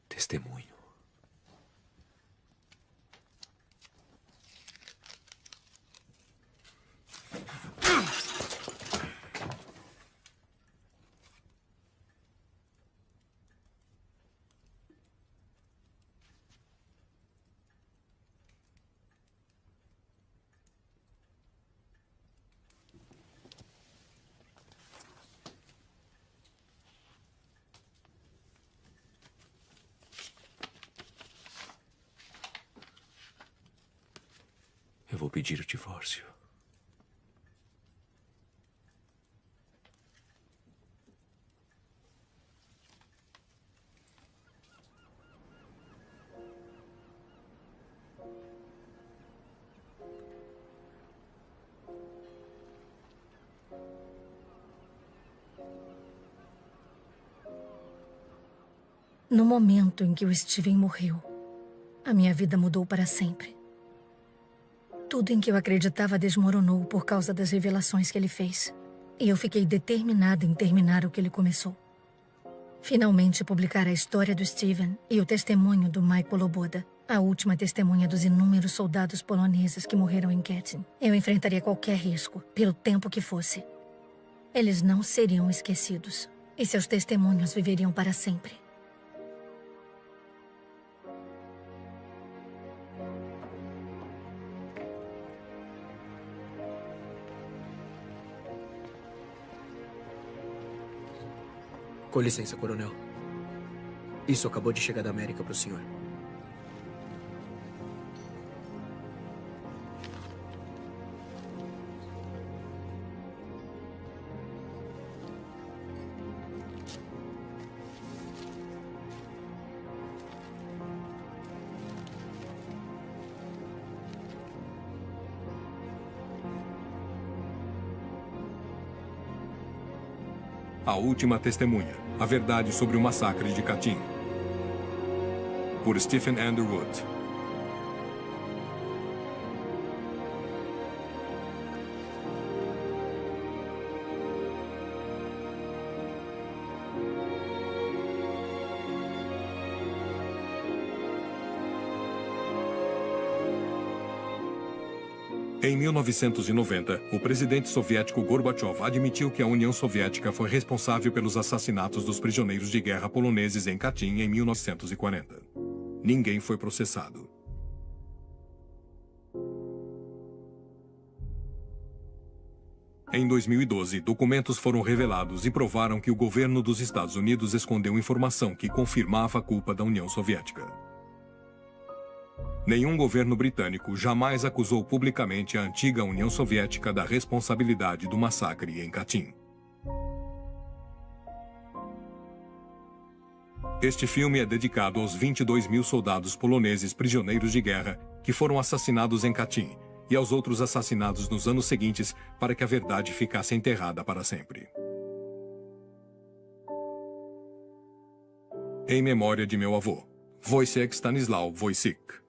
Testemunho. Eu vou pedir o divórcio. No momento em que o Steven morreu, a minha vida mudou para sempre. Tudo em que eu acreditava desmoronou por causa das revelações que ele fez. E eu fiquei determinada em terminar o que ele começou. Finalmente publicar a história do Steven e o testemunho do Michael Loboda, a última testemunha dos inúmeros soldados poloneses que morreram em Katyn. Eu enfrentaria qualquer risco, pelo tempo que fosse. Eles não seriam esquecidos, e seus testemunhos viveriam para sempre. Com licença, coronel. Isso acabou de chegar da América para o senhor. A Última Testemunha, a verdade sobre o massacre de Katyn. Por Stephen Underwood. Em 1990, o presidente soviético Gorbachev admitiu que a União Soviética foi responsável pelos assassinatos dos prisioneiros de guerra poloneses em Katyn em 1940. Ninguém foi processado. Em 2012, documentos foram revelados e provaram que o governo dos Estados Unidos escondeu informação que confirmava a culpa da União Soviética. Nenhum governo britânico jamais acusou publicamente a antiga União Soviética da responsabilidade do massacre em Katyn. Este filme é dedicado aos 22 mil soldados poloneses prisioneiros de guerra que foram assassinados em Katyn e aos outros assassinados nos anos seguintes para que a verdade ficasse enterrada para sempre. Em memória de meu avô, Wojciech Stanislaw Wojcik.